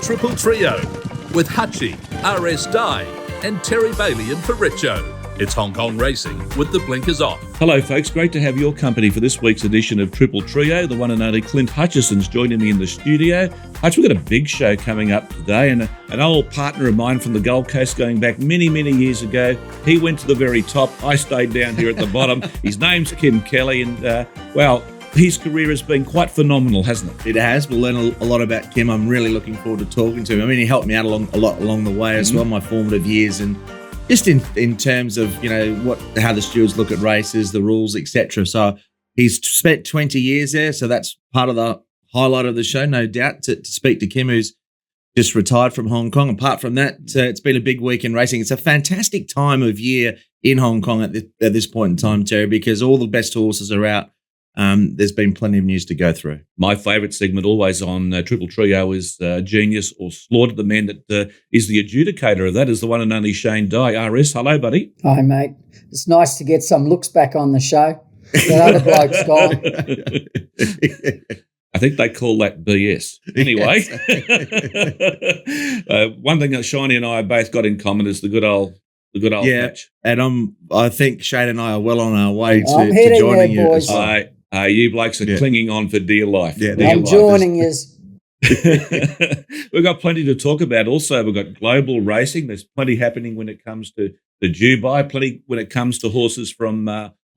Triple Trio with Hutchi, RS Dye and Terry Bailey and Faricho. It's Hong Kong racing with the blinkers off. Hello folks, great to have your company for this week's edition of Triple Trio. The one and only Clint Hutchison's joining me in the studio. Hutch, we've got a big show coming up today, and an old partner of mine from the Gold Coast going back many, many years ago. He went to the very top. I stayed down here at the bottom. His name's Kim Kelly, and his career has been quite phenomenal, hasn't it? It has. We'll learn a lot about Kim. I'm really looking forward to talking to him. I mean, he helped me out a lot along the way as well, my formative years, and just in terms of, how the stewards look at races, the rules, etc. So he's spent 20 years there, so that's part of the highlight of the show, no doubt, to speak to Kim, who's just retired from Hong Kong. Apart from that, it's been a big week in racing. It's a fantastic time of year in Hong Kong at this point in time, Terry, because all the best horses are out. There's been plenty of news to go through. My favourite segment always on Triple Trio is Genius or Slaughter. The man that is the adjudicator of that is the one and only Shane Dye. RS, hello, buddy. Hi, mate. It's nice to get some looks back on the show. The other bloke's gone. I think they call that BS. Anyway, one thing that Shiny and I both got in common is the good old match. And I think Shane and I are well on our way to joining you. Boys. You blokes are clinging on for dear life. Yeah, I'm joining you. We've got plenty to talk about. Also, we've got global racing. There's plenty happening when it comes to the Dubai, plenty when it comes to horses from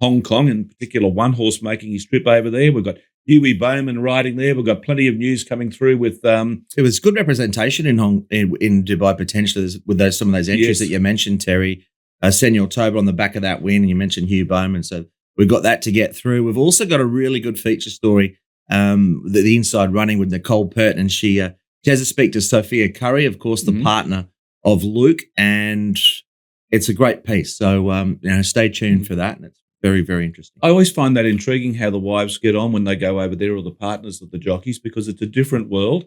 Hong Kong, in particular one horse making his trip over there. We've got Huey Bowman riding there. We've got plenty of news coming through with it was good representation in Dubai potentially with some of those entries that you mentioned, Terry. Senor Toba on the back of that win, and you mentioned Hugh Bowman. So we've got that to get through. We've also got a really good feature story, the inside running with Nicole Purton, and she has to speak to Sophia Currie, of course, the partner of Luke, and it's a great piece. So stay tuned for that, and it's very, very interesting. I always find that intriguing how the wives get on when they go over there, or the partners of the jockeys, because it's a different world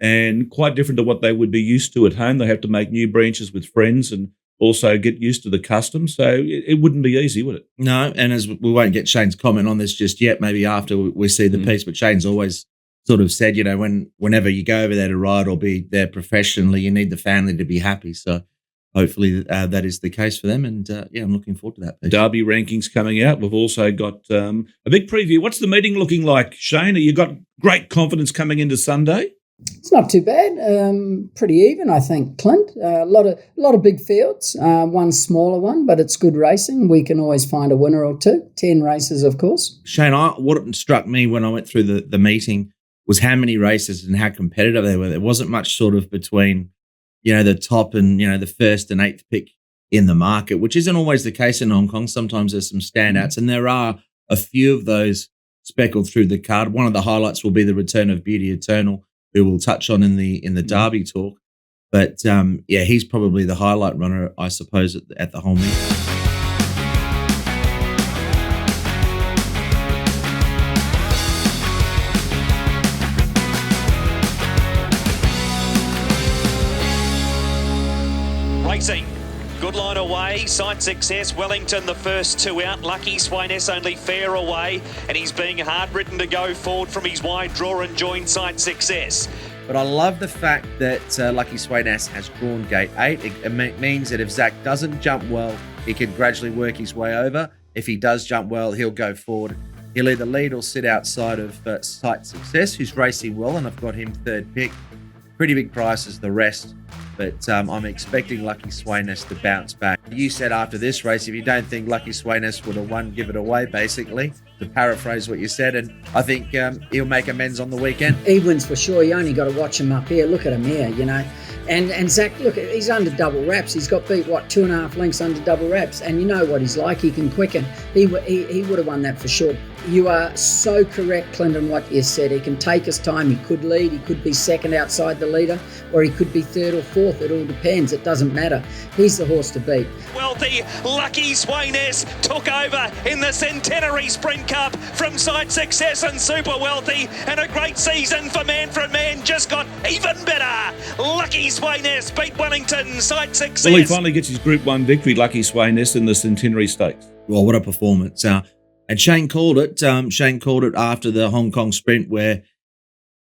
and quite different to what they would be used to at home. They have to make new branches with friends and also get used to the customs. So it wouldn't be easy, would it? No, and as we won't get Shane's comment on this just yet, maybe after we see the piece, but Shane's always sort of said, whenever you go over there to ride or be there professionally, you need the family to be happy. So hopefully that is the case for them. And I'm looking forward to that piece. Derby rankings coming out. We've also got a big preview. What's the meeting looking like, Shane? You got great confidence coming into Sunday? It's not too bad. Pretty even, I think, Clint. A lot of big fields. One smaller one, but it's good racing. We can always find a winner or two. 10 races, of course. Shane, what struck me when I went through the meeting was how many races and how competitive they were. There wasn't much sort of between the top and, the first and eighth pick in the market, which isn't always the case in Hong Kong. Sometimes there's some standouts, and there are a few of those speckled through the card. One of the highlights will be the return of Beauty Eternal, who we'll touch on in the Derby talk. But, he's probably the highlight runner, I suppose, at the whole meeting. Racing. Good line away, Sight Success, Wellington the first two out, Lucky Swainess only fair away, and he's being hard ridden to go forward from his wide draw and join Sight Success. But I love the fact that Lucky Swainess has drawn gate 8. It means that if Zach doesn't jump well, he can gradually work his way over. If he does jump well, he'll go forward. He'll either lead or sit outside of Sight Success, who's racing well, and I've got him third pick. Pretty big prices, the rest. But I'm expecting Lucky Swainess to bounce back. You said after this race, if you don't think Lucky Swainess would have won, give it away, basically, to paraphrase what you said. And I think he'll make amends on the weekend. He wins for sure. You only got to watch him up here. Look at him here, And Zach, look, he's under double wraps. He's got beat, 2.5 lengths under double wraps. And you know what he's like. He can quicken. He would have won that for sure. You are so correct, Clinton, what you said. He can take his time. He could lead. He could be second outside the leader, or he could be third or fourth. It all depends. It doesn't matter. He's the horse to beat. Wealthy Lucky Swainess took over in the Centenary Sprint Cup from Sight Success and Super Wealthy, and a great season for Manfred Man just got even better. Lucky Swainess beat Wellington, Sight Success. Well, he finally gets his Group 1 victory, Lucky Swainess, in the Centenary Stakes. Well, what a performance. And Shane called it. Shane called it after the Hong Kong Sprint, where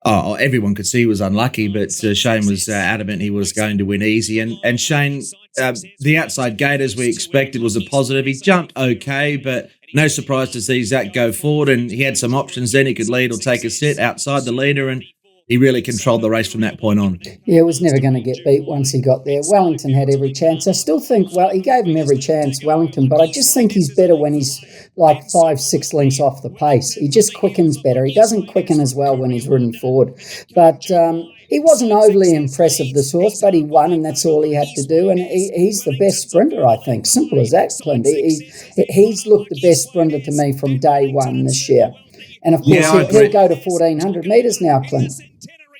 everyone could see he was unlucky, but Shane was adamant he was going to win easy. And Shane, the outside gate, as we expected, was a positive. He jumped okay, but no surprise to see Zach go forward, and he had some options then. He could lead or take a sit outside the leader, and he really controlled the race from that point on. Yeah, it was never going to get beat once he got there. Wellington had every chance. I still think, he gave him every chance, Wellington, but I just think he's better when he's like 5-6 lengths off the pace. He just quickens better. He doesn't quicken as well when he's ridden forward. But he wasn't overly impressive, this horse, but he won, and that's all he had to do. And he's the best sprinter, I think. Simple as that, Clint. He's looked the best sprinter to me from day one this year. And, of course, he'll go to 1,400 metres now, Clint.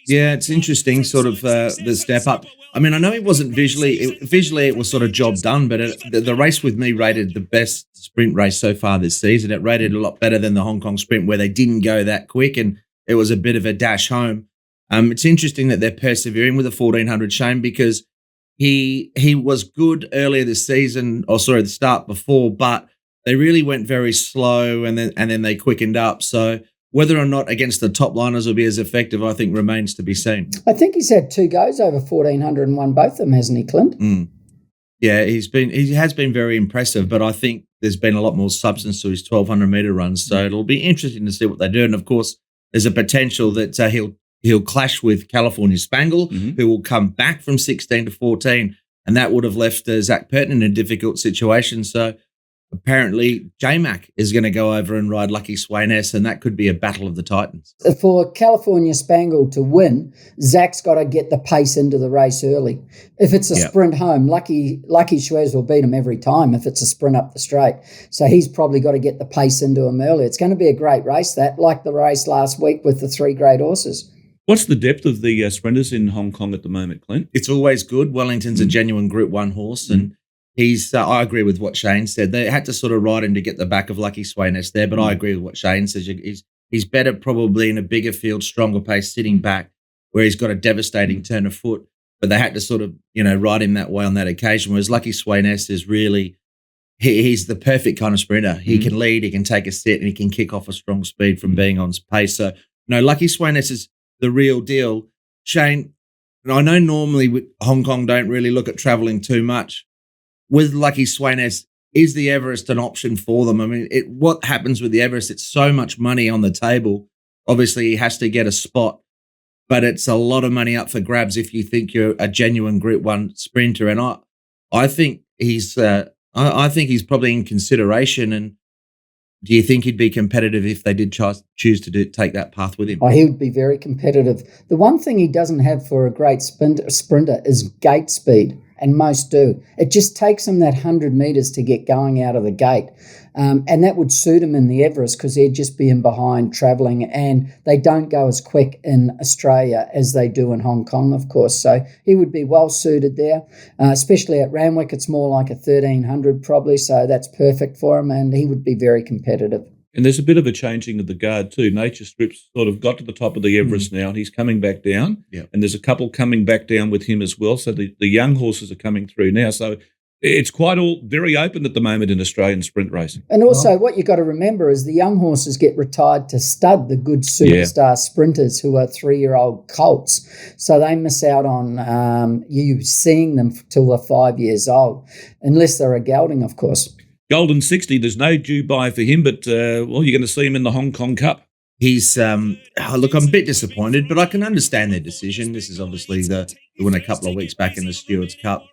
Yeah, it's interesting, sort of the step up. I mean, I know he wasn't visually it was sort of job done, but the race with me rated the best sprint race so far this season. It rated a lot better than the Hong Kong sprint, where they didn't go that quick, and it was a bit of a dash home. It's interesting that they're persevering with the 1,400, Shane, because he was good earlier this season, the start before, but they really went very slow, and then they quickened up. So whether or not against the top liners will be as effective, I think remains to be seen. I think he's had 2 goes over 1,400 and won both of them, hasn't he, Clint? Yeah, he has been very impressive, but I think there's been a lot more substance to his 1,200 metre runs. So it'll be interesting to see what they do. And of course, there's a potential that he'll clash with California Spangle, who will come back from 16 to 14, and that would have left Zach Purton in a difficult situation. So apparently, J-Mac is going to go over and ride Lucky Swainess, and that could be a battle of the Titans. For California Spangle to win, Zach's got to get the pace into the race early. If it's a sprint home, Lucky Schwez will beat him every time if it's a sprint up the straight. So he's probably got to get the pace into him early. It's going to be a great race, that, like the race last week with the 3 great horses. What's the depth of the sprinters in Hong Kong at the moment, Clint? It's always good. Wellington's a genuine Group 1 horse, and he's. I agree with what Shane said. They had to sort of ride him to get the back of Lucky Swainess there, but I agree with what Shane says. He's better probably in a bigger field, stronger pace, sitting back, where he's got a devastating turn of foot. But they had to sort of, ride him that way on that occasion, whereas Lucky Swainess is really, he's the perfect kind of sprinter. He can lead, he can take a sit, and he can kick off a strong speed from being on pace. So, Lucky Swainess is the real deal. Shane, I know normally with Hong Kong don't really look at travelling too much. With Lucky Swainess, is the Everest an option for them? I mean, what happens with the Everest? It's so much money on the table. Obviously, he has to get a spot, but it's a lot of money up for grabs if you think you're a genuine Group 1 sprinter. And I think he's probably in consideration. And do you think he'd be competitive if they did choose to take that path with him? Oh, he would be very competitive. The one thing he doesn't have for a great sprinter is gate speed, and most do. It just takes him that 100 metres to get going out of the gate. And that would suit him in the Everest because he'd just be in behind travelling, and they don't go as quick in Australia as they do in Hong Kong, of course. So he would be well suited there, especially at Randwick. It's more like a 1,300 probably, so that's perfect for him, and he would be very competitive. And there's a bit of a changing of the guard too. Nature Strip's sort of got to the top of the Everest now, and he's coming back down. Yeah. And there's a couple coming back down with him as well. So the young horses are coming through now. So it's quite all very open at the moment in Australian sprint racing. And also what you've got to remember is the young horses get retired to stud the good superstar sprinters who are 3-year-old colts. So they miss out on you seeing them till they're 5 years old, unless they're a gelding, of course. Golden 60, there's no Dubai for him, but, you're going to see him in the Hong Kong Cup. He's, look, I'm a bit disappointed, but I can understand their decision. This is obviously they won a couple of weeks back in the Stewards Cup.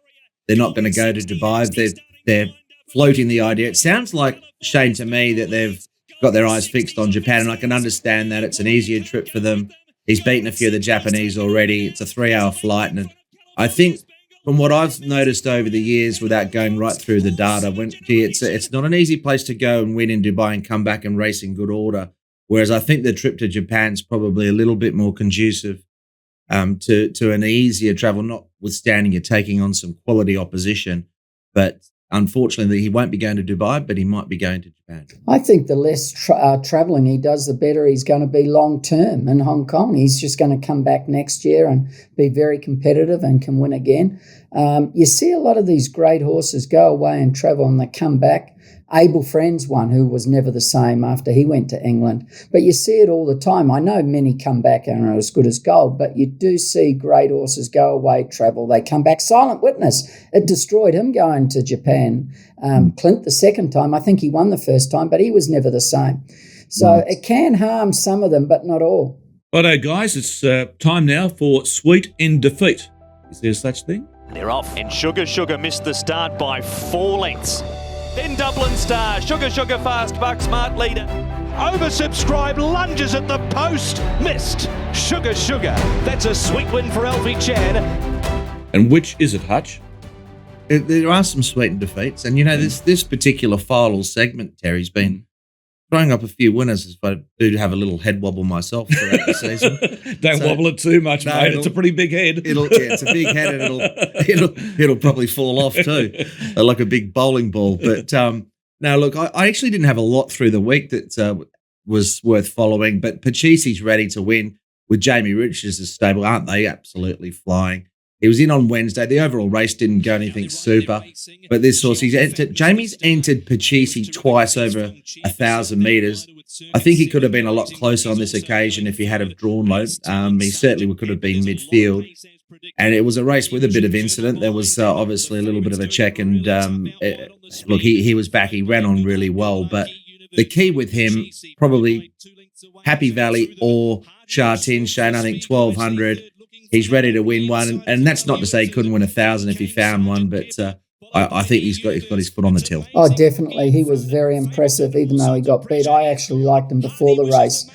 They're not going to go to Dubai. They're floating the idea. It sounds like, Shane, to me, that they've got their eyes fixed on Japan, and I can understand that. It's an easier trip for them. He's beaten a few of the Japanese already. It's a 3-hour flight, and I think from what I've noticed over the years, without going right through the data, it's not an easy place to go and win in Dubai and come back and race in good order. Whereas I think the trip to Japan's probably a little bit more conducive to an easier travel, notwithstanding you're taking on some quality opposition. But unfortunately, he won't be going to Dubai, but he might be going to Japan. I think the less travelling he does, the better he's going to be long-term in Hong Kong. He's just going to come back next year and be very competitive and can win again. You see a lot of these great horses go away and travel and they come back. Abel Friend's one who was never the same after he went to England. But you see it all the time. I know many come back and are as good as gold, but you do see great horses go away, travel, they come back. Silent Witness, it destroyed him going to Japan. Clint the second time, I think he won the first time, but he was never the same. So it can harm some of them, but not all. Righto, guys, it's time now for Sweet in Defeat. Is there such thing? They're off, and Sugar missed the start by 4 lengths. Then Dublin Star, Sugar Fast Buck, smart leader. Oversubscribed, lunges at the post, missed. Sugar, that's a sweet win for Alfie Chan. And which is it, Hutch? There are some sweet defeats, and this particular file or segment, Terry's been throwing up a few winners. As I do have a little head wobble myself throughout the season. Don't wobble it too much, mate. It's a pretty big head. It's a big head, and it'll probably fall off too, like a big bowling ball. But now, look, I actually didn't have a lot through the week that was worth following. But Pachisi's ready to win with Jamie Richards' stable. Aren't they absolutely flying? He was in on Wednesday. The overall race didn't go anything super, but this horse, Jamie's entered Pachisi twice over 1,000 metres. I think he could have been a lot closer on this occasion if he had have drawn low. He certainly could have been midfield. And it was a race with a bit of incident. There was obviously a little bit of a check, and look, he was back. He ran on really well, but the key with him, probably Happy Valley or Chartin, Shane, I think 1,200. He's ready to win one, and that's not to say he couldn't win 1,000 if he found one, but I think he's got his foot on the till. Oh, definitely. He was very impressive, even though he got beat. I actually liked him before the race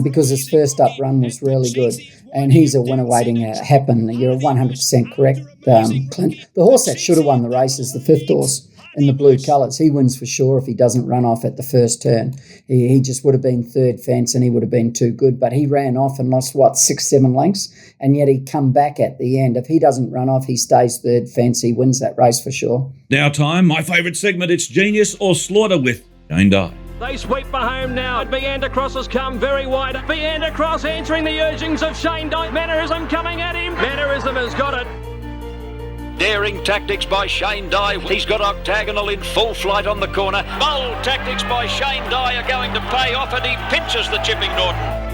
because his first up run was really good, and he's a winner waiting to happen. You're 100% correct, Clint. The horse that should have won the race is the 5th horse in the blue colours. He wins for sure if he doesn't run off at the first turn. He just would have been 3rd fence and he would have been too good. But he ran off and lost, 6-7 lengths, and yet he come back at the end. If he doesn't run off, he stays 3rd fence. He wins that race for sure. Now time, my favourite segment, it's Genius or Slaughter with Shane Dye. They sweep for home now. Beander Cross has come very wide. Beander Cross answering the urgings of Shane Dye. Mannerism coming at him. Mannerism has got it. Daring tactics by Shane Dye. He's got Octagonal in full flight on the corner. Bold tactics by Shane Dye are going to pay off, and he pinches the Chipping Norton.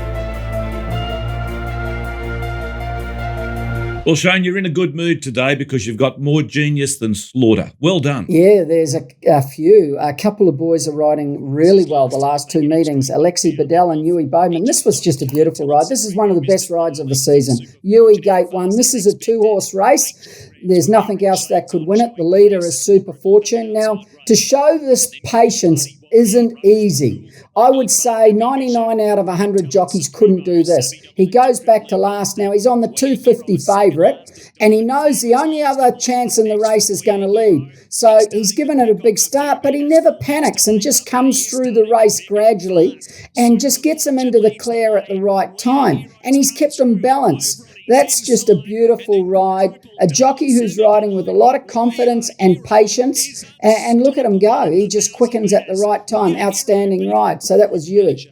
Well, Shane, you're in a good mood today because you've got more genius than Slaughter. Well done. Yeah, there's a few. A couple of boys are riding really well the last 2 meetings. Alexi Badel and Huey Bowman. This was just a beautiful ride. This is one of the best rides of the season. Huey Gate 1. This is a 2-horse race. There's nothing else that could win it. The leader is Super Fortune. Now, to show this patience isn't easy. I would say 99 out of 100 jockeys couldn't do this. He goes back to last. Now, he's on the 250 favourite, and he knows the only other chance in the race is going to lead. So he's given it a big start, but he never panics and just comes through the race gradually and just gets him into the clear at the right time. And he's kept him balanced. That's just a beautiful ride. A jockey who's riding with a lot of confidence and patience. And look at him go. He just quickens at the right time. Outstanding ride. So that was huge.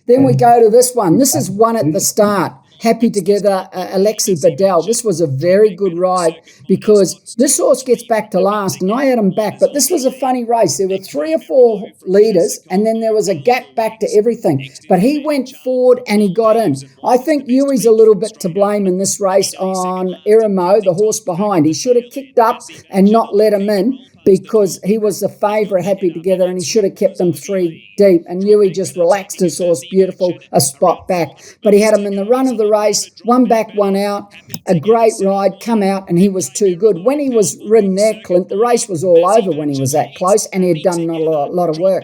Then we go to this one. This is one at the start. Happy Together, Alexi Badel. This was a very good ride because this horse gets back to last, and I had him back. But this was a funny race. There were 3 or 4 leaders, and then there was a gap back to everything. But he went forward and he got in. I think Huey's a little bit to blame in this race on Eremo, the horse behind. He should have kicked up and not let him in, because he was the favourite, Happy Together, and he should have kept them 3 deep. And Huey just relaxed his horse, beautiful, a spot back. But he had him in the run of the race, 1 back, 1 out, a great ride, come out, and he was too good. When he was ridden there, Clint, the race was all over when he was that close, and he had done a lot of work.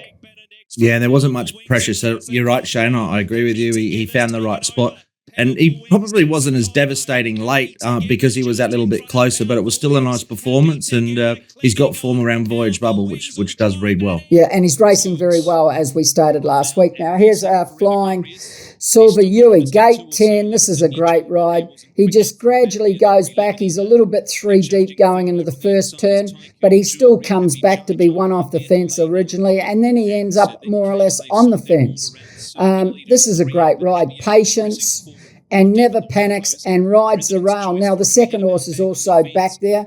Yeah, there wasn't much pressure. So you're right, Shane, I agree with you. He found the right spot. And he probably wasn't as devastating late because he was that little bit closer, but it was still a nice performance, and he's got form around Voyage Bubble, which does read well. Yeah, and he's racing very well, as we stated last week. Now, here's our flying Silver Huey, Gate 10. This is a great ride. He just gradually goes back. He's a little bit 3 deep going into the first turn, but he still comes back to be 1 off the fence originally, and then he ends up more or less on the fence. This is a great ride. Patience. and never panics and rides the rail. Now, the second horse is also back there,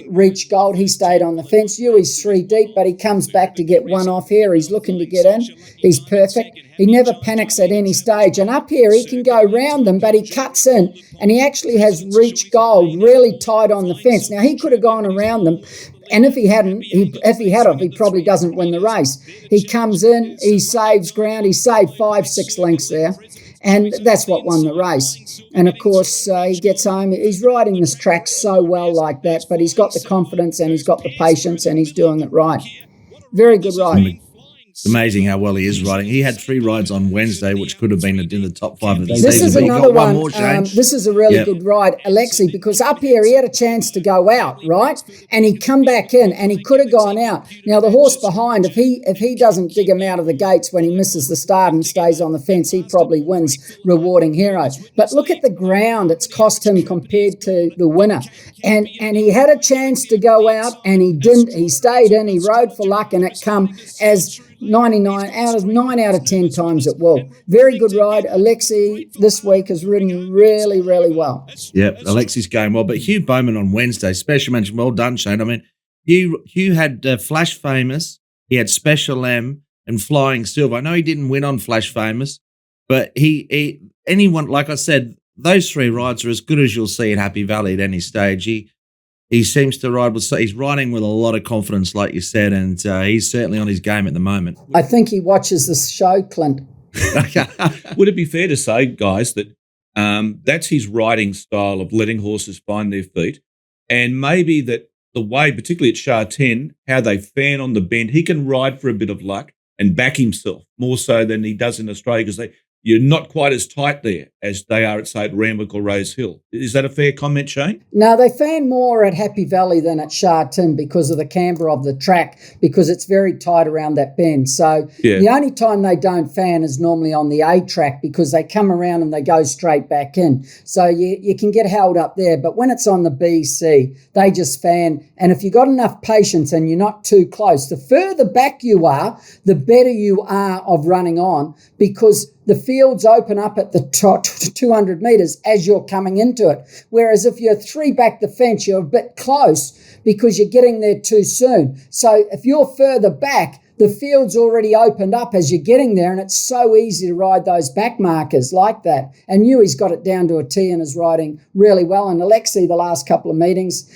Reach Gold. He stayed on the fence. Yui's 3 deep, but he comes back to get one off here. He's looking to get in. He's perfect. He never panics at any stage. And up here, he can go round them, but he cuts in, and he actually has Reach Gold really tight on the fence. Now, he could have gone around them, and if he hadn't, he probably doesn't win the race. He comes in, he saves ground. He saved 5-6 lengths there. And that's what won the race. And, of course, he gets home. He's riding this track so well like that, but he's got the confidence and he's got the patience and he's doing it right. Very good ride. It's amazing how well he is riding. He had 3 rides on Wednesday, which could have been in the top 5 of the season. This is another one. This is a really good ride, Alexi, because up here he had a chance to go out, right? And he'd come back in, and he could have gone out. Now, the horse behind, if he doesn't dig him out of the gates when he misses the start and stays on the fence, he probably wins Rewarding Hero. But look at the ground it's cost him compared to the winner. And he had a chance to go out, and he didn't. He stayed in, he rode for luck, and it come as 9 out of 10 times it will. Very good ride. Alexi this week has ridden really, really well. Yep, Alexi's going well. But Hugh Bowman on Wednesday, special mention, well done, Shane. I mean, Hugh had Flash Famous, he had Special M and Flying Silver. I know he didn't win on Flash Famous, but anyone, like I said, those 3 rides are as good as you'll see at Happy Valley at any stage. He seems to ride he's riding with a lot of confidence, like you said, and he's certainly on his game at the moment. I think he watches this show, Clint. Would it be fair to say, guys, that that's his riding style of letting horses find their feet, and maybe that the way, particularly at Shah 10, how they fan on the bend, he can ride for a bit of luck and back himself more so than he does in Australia, because you're not quite as tight there as they are at, say, at Randwick or Rose Hill. Is that a fair comment, Shane? No, they fan more at Happy Valley than at Shah Tin because of the camber of the track, because it's very tight around that bend. So the only time they don't fan is normally on the A track, because they come around and they go straight back in. So you can get held up there. But when it's on the B, C, they just fan. And if you've got enough patience and you're not too close, the further back you are, the better you are of running on, because the fields open up at the 200 metres as you're coming into it. Whereas if you're 3 back the fence, you're a bit close because you're getting there too soon. So if you're further back, the field's already opened up as you're getting there, and it's so easy to ride those back markers like that. And Yui's got it down to a T and is riding really well. And Alexi, the last couple of meetings,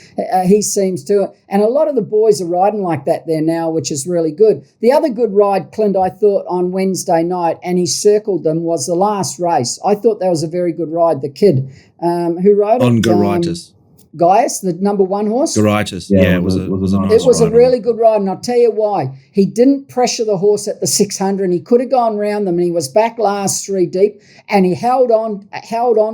he seems to. And a lot of the boys are riding like that there now, which is really good. The other good ride, Clint, I thought on Wednesday night, and he circled them, was the last race. I thought that was a very good ride. The kid who rode on it. Garitis. Gaius, the number 1 horse? Garitis, it was a nice It was ride, a really good ride, and I'll tell you why. He didn't pressure the horse at the 600, and he could have gone round them, and he was back last 3 deep, and he held on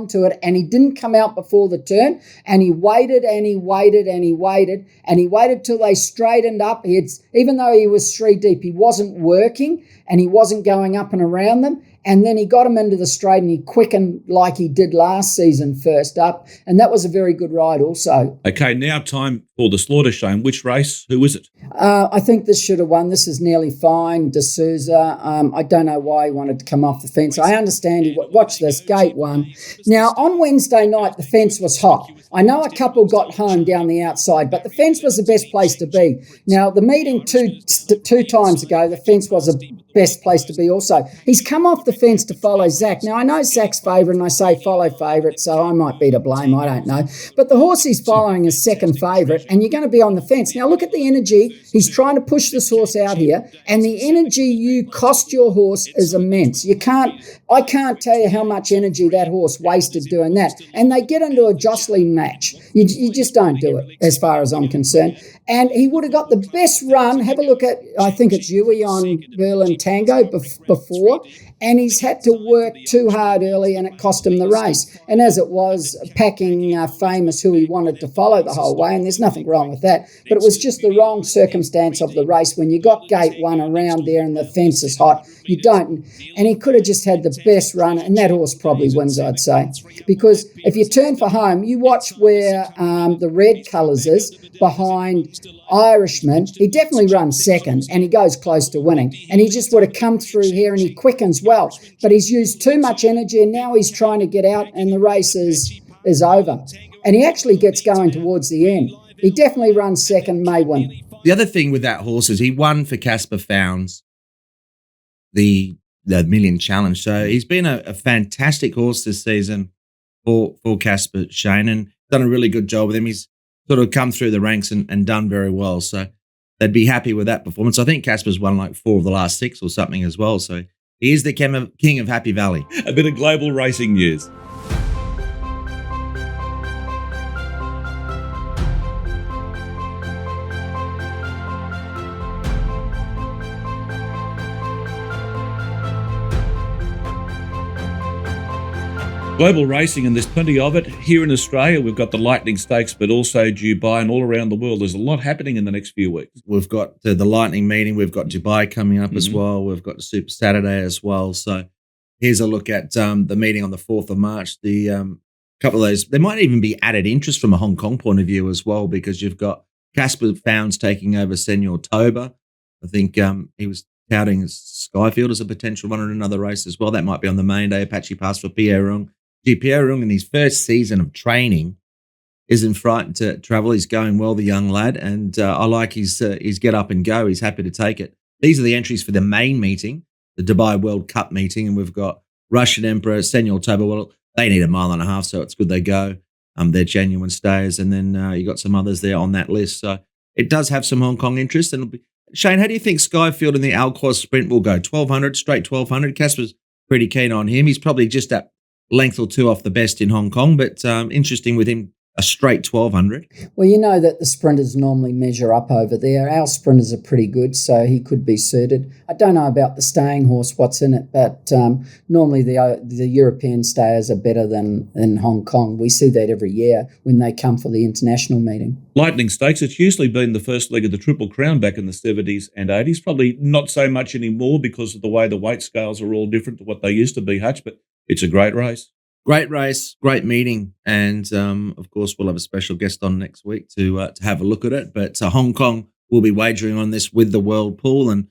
to it, and he didn't come out before the turn, and he waited, and he waited, and he waited, and he waited till they straightened up. Even though he was 3 deep, he wasn't working, and he wasn't going up and around them. And then he got him into the straight and he quickened like he did last season first up. And that was a very good ride also. Okay, now time for the slaughter, Shane. Which race? Who is it? I think this should have won. This is nearly fine. De Sousa. I don't know why he wanted to come off the fence. I understand. Watch this. Gate 1. Now, on Wednesday night, the fence was hot. I know a couple got home down the outside, but the fence was the best place to be. Now, the meeting two times ago, the fence was the best place to be also. He's come off the fence to follow Zach. Now, I know Zach's favourite, and I say follow favourite, so I might be to blame. I don't know. But the horse he's following is second favourite, and you're going to be on the fence. Now, look at the energy. He's trying to push this horse out here, and the energy you cost your horse is immense. I can't tell you how much energy that horse wasted doing that. And they get into a jostling match. You just don't do it, as far as I'm concerned. And he would have got the best run. Have a look at, I think it's Yui on Berlin Tango before, and he's had to work too hard early, and it cost him the race. And as it was, packing Famous, who he wanted to follow the whole way, and there's nothing wrong with that, but it was just the wrong circumstance of the race. When you got gate 1 around there and the fence is hot, you don't. And he could have just had the best run, and that horse probably wins, I'd say. Because if you turn for home, you watch where the red colours is behind Irishman. He definitely runs second, and he goes close to winning. And he just would have come through here, and he quickens well. But he's used too much energy, and now he's trying to get out, and the race is over. And he actually gets going towards the end. He definitely runs second, may win. The other thing with that horse is he won for Casper Founds the Million Challenge. So he's been a fantastic horse this season for Casper, Shane, and done a really good job with him. He's sort of come through the ranks and done very well. So they'd be happy with that performance. I think Casper's won like 4 of the last 6 or something as well. So he is the king of Happy Valley. A bit of global racing news. Global racing, and there's plenty of it. Here in Australia, we've got the Lightning Stakes, but also Dubai, and all around the world. There's a lot happening in the next few weeks. We've got the Lightning meeting. We've got Dubai coming up as well. We've got the Super Saturday as well. So here's a look at the meeting on the 4th of March. The couple of those, there might even be added interest from a Hong Kong point of view as well, because you've got Casper Founds taking over Senor Toba. I think he was touting Skyfield as a potential runner in another race as well. That might be on the main day. Apache Pass for Pierre Rung. Pierre Rung in his first season of training isn't frightened to travel. He's going well, the young lad, and I like his get up and go. He's happy to take it. These are the entries for the main meeting, the Dubai World Cup meeting, and we've got Russian Emperor, Senor Toba. Well, they need a mile and a half, so it's good they go. They're genuine stayers, and then you got some others there on that list. So it does have some Hong Kong interest. And Shane, how do you think Skyfield in the Alquoz Sprint will go? 1,200, straight 1,200. Casper's pretty keen on him. He's probably just that length or 2 off the best in Hong Kong, but interesting with him, a straight 1,200. Well, you know that the sprinters normally measure up over there. Our sprinters are pretty good, so he could be suited. I don't know about the staying horse, what's in it, but normally the European stayers are better than Hong Kong. We see that every year when they come for the international meeting. Lightning Stakes, it's usually been the first leg of the Triple Crown back in the 70s and 80s. Probably not so much anymore because of the way the weight scales are all different to what they used to be, Hutch, but it's a great race. Great race, great meeting, and of course we'll have a special guest on next week to have a look at it. But Hong Kong will be wagering on this with the World Pool, and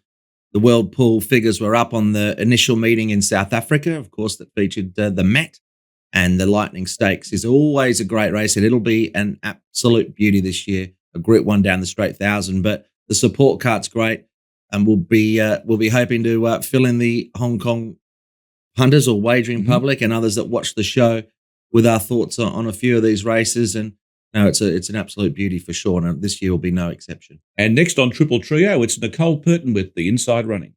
the World Pool figures were up on the initial meeting in South Africa, of course, that featured the Met, and the Lightning Stakes is always a great race, and it'll be an absolute beauty this year. A Group 1 down the straight 1,000, but the support cart's great, and we'll be hoping to fill in the Hong Kong punters or wagering public and others that watch the show with our thoughts on a few of these races. And no, it's an absolute beauty for sure. And this year will be no exception. And next on Triple Trio, it's Nicole Purton with the Inside Running.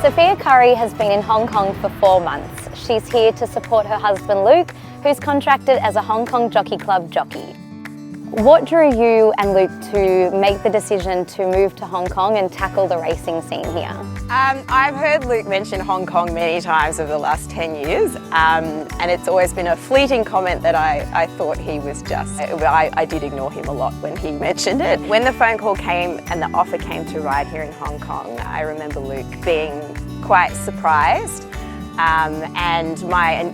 Sophia Currie has been in Hong Kong for 4 months. She's here to support her husband Luke, who's contracted as a Hong Kong Jockey Club jockey. What drew you and Luke to make the decision to move to Hong Kong and tackle the racing scene here? I've heard Luke mention Hong Kong many times over the last 10 years, and it's always been a fleeting comment that I thought he was just... I did ignore him a lot when he mentioned it. When the phone call came and the offer came to ride here in Hong Kong, I remember Luke being quite surprised, and my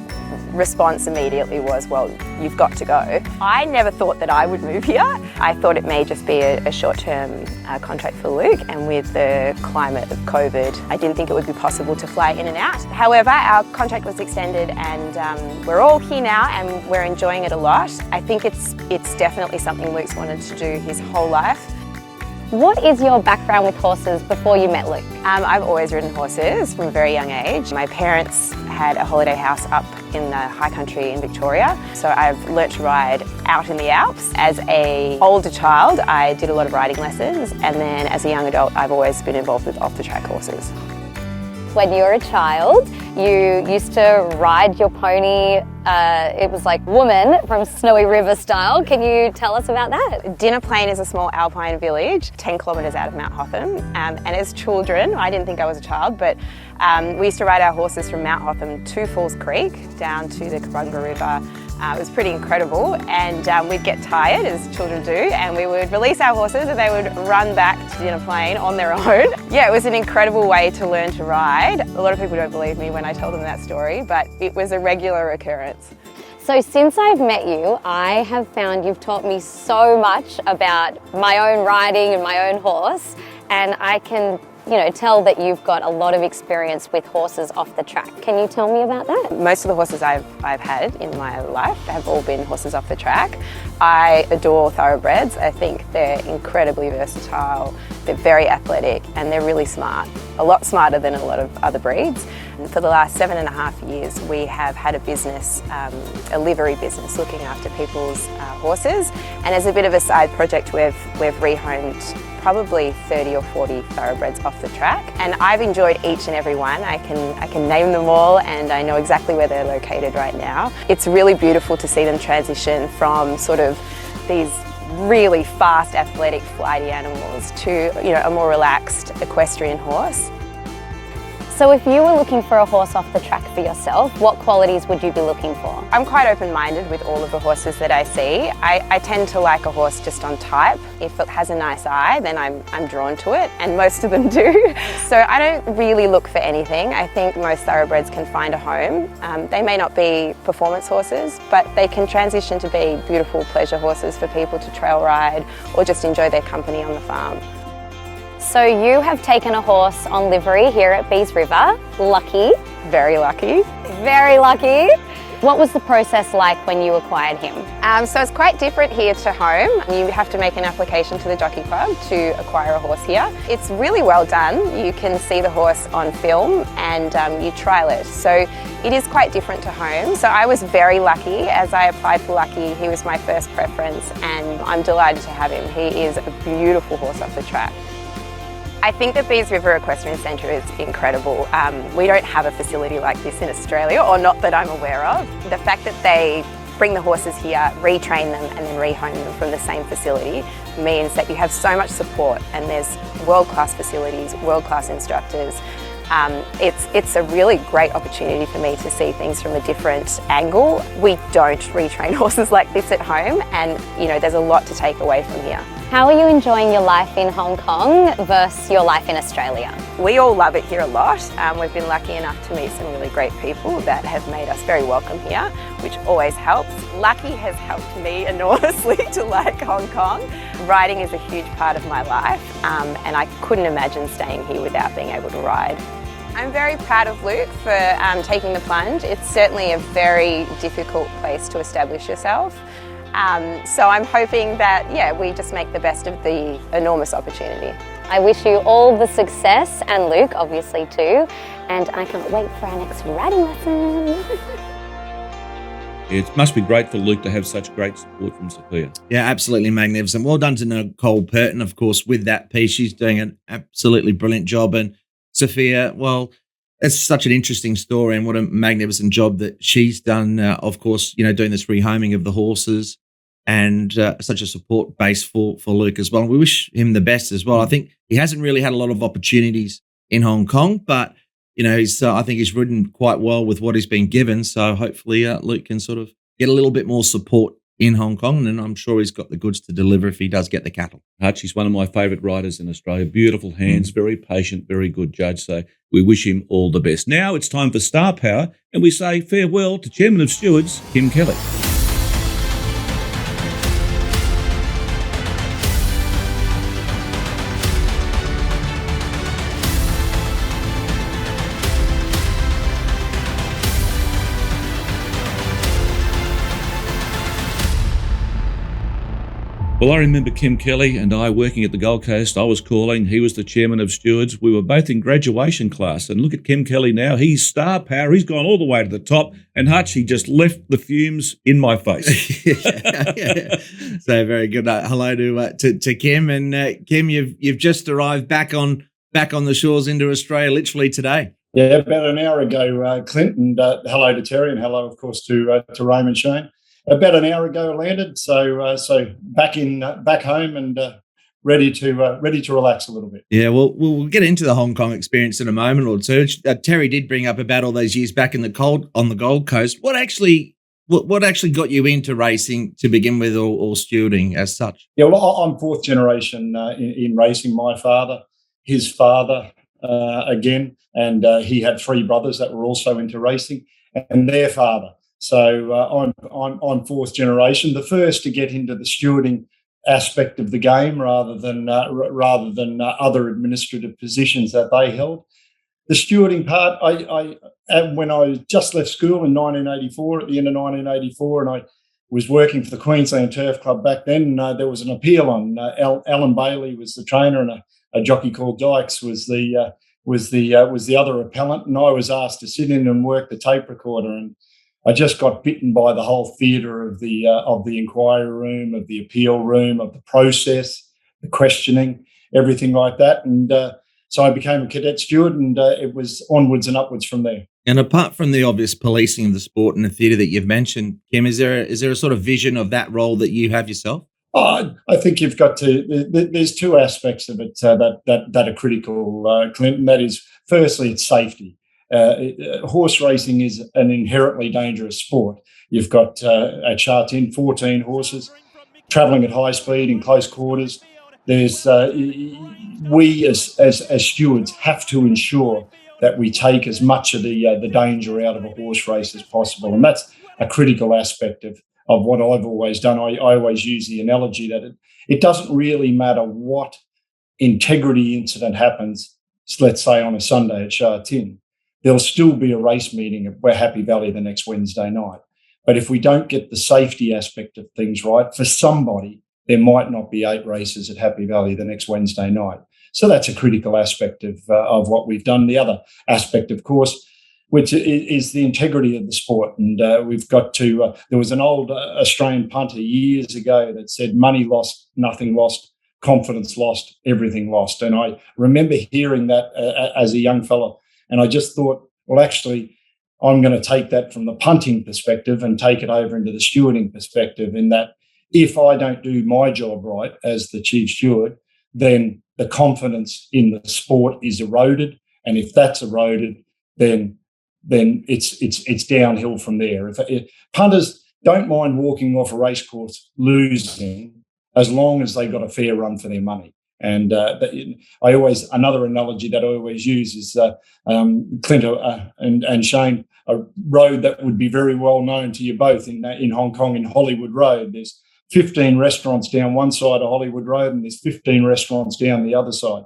response immediately was, well, you've got to go. I never thought that I would move here. I thought it may just be a short-term contract for Luke, and with the climate of COVID, I didn't think it would be possible to fly in and out. However, our contract was extended, and we're all here now and we're enjoying it a lot. I think it's definitely something Luke's wanted to do his whole life. What is your background with horses before you met Luke? I've always ridden horses from a very young age. My parents had a holiday house up in the high country in Victoria, so I've learnt to ride out in the Alps. As an older child, I did a lot of riding lessons, and then as a young adult, I've always been involved with off-the-track horses. When you were a child, you used to ride your pony, it was like Woman from Snowy River style. Can you tell us about that? Dinner Plain is a small alpine village, 10 kilometres out of Mount Hotham. And as children, I didn't think I was a child, but we used to ride our horses from Mount Hotham to Falls Creek, down to the Kabunga River, It was pretty incredible, and we'd get tired, as children do, and we would release our horses and they would run back to dinner plane on their own. Yeah, it was an incredible way to learn to ride. A lot of people don't believe me when I tell them that story, but it was a regular occurrence. So since I've met you, I have found you've taught me so much about my own riding and my own horse, and I can tell that you've got a lot of experience with horses off the track. Can you tell me about that? Most of the horses I've had in my life have all been horses off the track. I adore thoroughbreds. I think they're incredibly versatile, they're very athletic, and they're really smart. A lot smarter than a lot of other breeds. And for the last 7.5 years, we have had a business, a livery business, looking after people's horses. And as a bit of a side project, we've rehomed probably 30 or 40 thoroughbreds off the track, and I've enjoyed each and every one. I can name them all, and I know exactly where they're located right now. It's really beautiful to see them transition from sort of these really fast, athletic, flighty animals to a more relaxed equestrian horse. So if you were looking for a horse off the track for yourself, what qualities would you be looking for? I'm quite open-minded with all of the horses that I see. I tend to like a horse just on type. If it has a nice eye, then I'm drawn to it, and most of them do. So I don't really look for anything. I think most thoroughbreds can find a home. They may not be performance horses, but they can transition to be beautiful pleasure horses for people to trail ride or just enjoy their company on the farm. So you have taken a horse on livery here at Bees River. Lucky. Very lucky. Very lucky. What was the process like when you acquired him? So it's quite different here to home. You have to make an application to the Jockey Club to acquire a horse here. It's really well done. You can see the horse on film and you trial it. So it is quite different to home. So I was very lucky. As I applied for Lucky, he was my first preference, and I'm delighted to have him. He is a beautiful horse off the track. I think the Bees River Equestrian Centre is incredible. We don't have a facility like this in Australia, or not that I'm aware of. The fact that they bring the horses here, retrain them and then rehome them from the same facility means that you have so much support, and there's world-class facilities, world-class instructors. It's a really great opportunity for me to see things from a different angle. We don't retrain horses like this at home, and there's a lot to take away from here. How are you enjoying your life in Hong Kong versus your life in Australia? We all love it here a lot. We've been lucky enough to meet some really great people that have made us very welcome here, which always helps. Lucky has helped me enormously to like Hong Kong. Riding is a huge part of my life, and I couldn't imagine staying here without being able to ride. I'm very proud of Luke for taking the plunge. It's certainly a very difficult place to establish yourself. So I'm hoping that, we just make the best of the enormous opportunity. I wish you all the success, and Luke obviously too, and I can't wait for our next riding lesson. It must be great for Luke to have such great support from Sophia. Yeah, absolutely magnificent. Well done to Nicole Purton, of course, with that piece. She's doing an absolutely brilliant job. And Sophia, well, it's such an interesting story, and what a magnificent job that she's done, of course, doing this rehoming of the horses, and such a support base for Luke as well. And we wish him the best as well. I think he hasn't really had a lot of opportunities in Hong Kong, but I think he's ridden quite well with what he's been given. So hopefully Luke can sort of get a little bit more support in Hong Kong, and I'm sure he's got the goods to deliver if he does get the cattle. Hutchi's one of my favourite riders in Australia. Beautiful hands, very patient, very good judge. So we wish him all the best. Now it's time for Star Power, and we say farewell to Chairman of Stewards, Kim Kelly. Well, I remember Kim Kelly and I working at the Gold Coast. I was calling. He was the chairman of stewards. We were both in graduation class. And look at Kim Kelly now. He's star power. He's gone all the way to the top. And Hutchi just left the fumes in my face. Yeah. So very good. Hello to Kim. And Kim, you've just arrived back on the shores into Australia literally today. Yeah, about an hour ago, Clint. And hello to Terry, and hello, of course, to Raymond Shane. About an hour ago, I landed, so back home and ready to relax a little bit. Yeah, well, we'll get into the Hong Kong experience in a moment or two. Terry did bring up about all those years back on the Gold Coast. What actually What actually got you into racing to begin with, or stewarding as such? Yeah, well, I'm fourth generation in racing. My father, his father, again, and he had three brothers that were also into racing, and their father. So I'm fourth generation, the first to get into the stewarding aspect of the game rather than other administrative positions that they held. The stewarding part, when I just left school in 1984, at the end of 1984, and I was working for the Queensland Turf Club back then, there was an appeal on. Alan Bailey was the trainer, and a jockey called Dykes was the other appellant, and I was asked to sit in and work the tape recorder, and I just got bitten by the whole theatre of the inquiry room, of the appeal room, of the process, the questioning, everything like that, and so I became a cadet steward, and it was onwards and upwards from there. And apart from the obvious policing of the sport and the theatre that you've mentioned, Kim, is there a sort of vision of that role that you have yourself? I think you've got to. There's two aspects of it that are critical, Clint. And that is, firstly, it's safety. Horse racing is an inherently dangerous sport. You've got at Sha-Tin 14 horses travelling at high speed in close quarters. There's we as stewards have to ensure that we take as much of the danger out of a horse race as possible, and that's a critical aspect of what I've always done. I always use the analogy that it doesn't really matter what integrity incident happens, let's say on a Sunday at Sha-Tin, there'll still be a race meeting at Happy Valley the next Wednesday night. But if we don't get the safety aspect of things right, for somebody, there might not be 8 races at Happy Valley the next Wednesday night. So that's a critical aspect of what we've done. The other aspect, of course, which is the integrity of the sport. And we've got to, there was an old Australian punter years ago that said, money lost, nothing lost, confidence lost, everything lost. And I remember hearing that as a young fellow. And I just thought, well, actually, I'm going to take that from the punting perspective and take it over into the stewarding perspective, in that if I don't do my job right as the chief steward, then the confidence in the sport is eroded. And if that's eroded, then it's downhill from there. If punters don't mind walking off a racecourse losing, as long as they got a fair run for their money. And another analogy that I always use is Clint and Shane, a road that would be very well known to you both in Hong Kong, in Hollywood Road. There's 15 restaurants down one side of Hollywood Road, and there's 15 restaurants down the other side.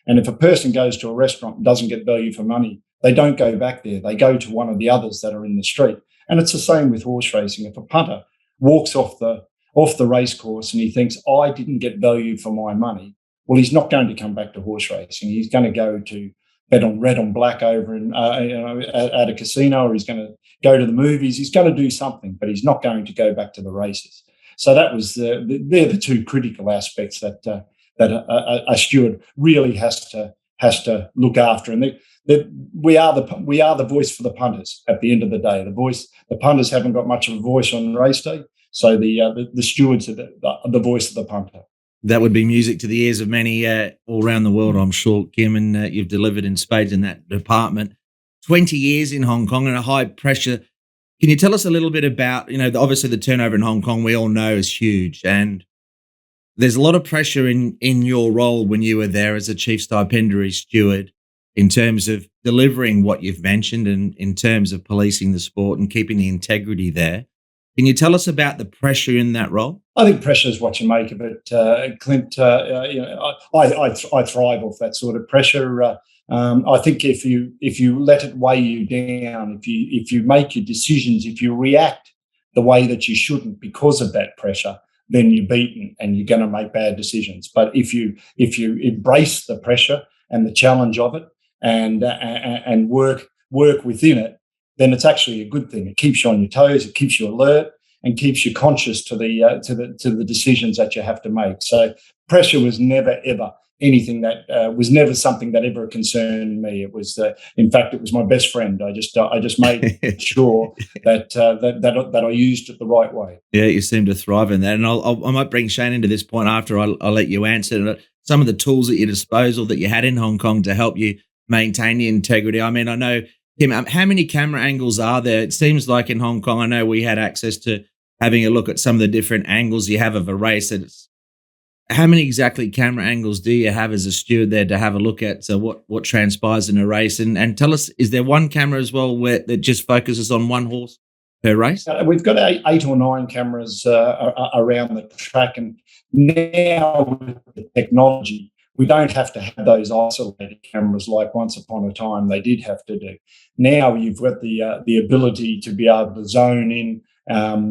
And if a person goes to a restaurant and doesn't get value for money, they don't go back there. They go to one of the others that are in the street. And it's the same with horse racing. If a punter walks off the race course and he thinks, I didn't get value for my money, well, he's not going to come back to horse racing. He's going to go to bet on red on black over at a casino, or he's going to go to the movies. He's going to do something, but he's not going to go back to the races. So that was they're the two critical aspects that a steward really has to look after. And we are the voice for the punters at the end of the day. The punters haven't got much of a voice on race day, so the stewards are the voice of the punter. That would be music to the ears of many all around the world, I'm sure, Kim, and you've delivered in spades in that department. 20 years in Hong Kong and a high pressure. Can you tell us a little bit about, obviously the turnover in Hong Kong we all know is huge, and there's a lot of pressure in your role when you were there as a chief stipendiary steward in terms of delivering what you've mentioned and in terms of policing the sport and keeping the integrity there. Can you tell us about the pressure in that role? I think pressure is what you make of it, Clint. I thrive off that sort of pressure. I think if you let it weigh you down, if you make your decisions, if you react the way that you shouldn't because of that pressure, then you're beaten and you're going to make bad decisions. But if you embrace the pressure and the challenge of it and work within it, then it's actually a good thing. It keeps you on your toes, it keeps you alert, and keeps you conscious to the decisions that you have to make. So pressure was never ever anything that was never something that ever concerned me. It was, in fact, it was my best friend. I just made sure that I used it the right way. Yeah, you seem to thrive in that, and I might bring Shane into this point after I'll let you answer some of the tools at your disposal that you had in Hong Kong to help you maintain the integrity. I mean, I know Kim, how many camera angles are there? It seems like in Hong Kong, I know we had access to having a look at some of the different angles you have of a race. How many exactly camera angles do you have as a steward there to have a look at what transpires in a race? And tell us, is there one camera as well that just focuses on one horse per race? We've got 8 or 9 cameras around the track, and now with the technology, we don't have to have those isolated cameras like once upon a time they did have to do. Now you've got the ability to be able to zone in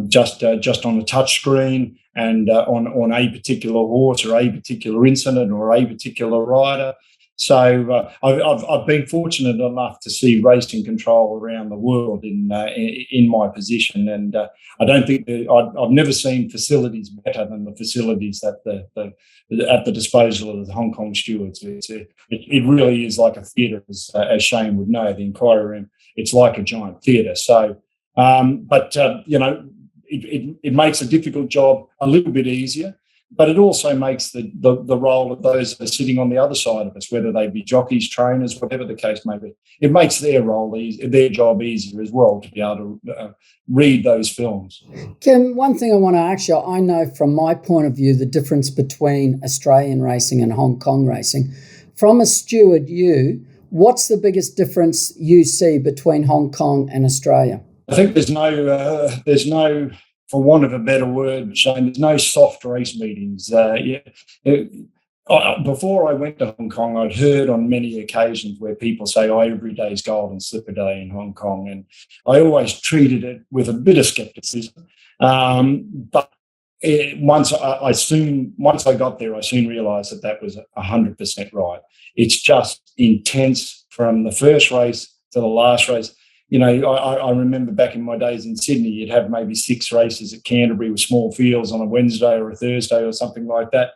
just on a touch screen and on a particular horse or a particular incident or a particular rider. So I've been fortunate enough to see racing control around the world in my position, and I don't think I've never seen facilities better than the facilities at the disposal of the Hong Kong stewards. It really is like a theatre, as Shane would know. The inquiry room, it's like a giant theatre. So, it makes a difficult job a little bit easier. But it also makes the role of those that are sitting on the other side of us, whether they be jockeys, trainers, whatever the case may be, it makes their job easier as well to be able to read those films. Kim, one thing I want to ask you, I know from my point of view the difference between Australian racing and Hong Kong racing. From a steward, what's the biggest difference you see between Hong Kong and Australia? I think there's no, for want of a better word, Shane, there's no soft race meetings. Before I went to Hong Kong, I'd heard on many occasions where people say, every day's golden slipper day in Hong Kong. And I always treated it with a bit of scepticism. But once I got there, I soon realised that was 100% right. It's just intense from the first race to the last race. I remember back in my days in Sydney, you'd have maybe 6 races at Canterbury with small fields on a Wednesday or a Thursday or something like that.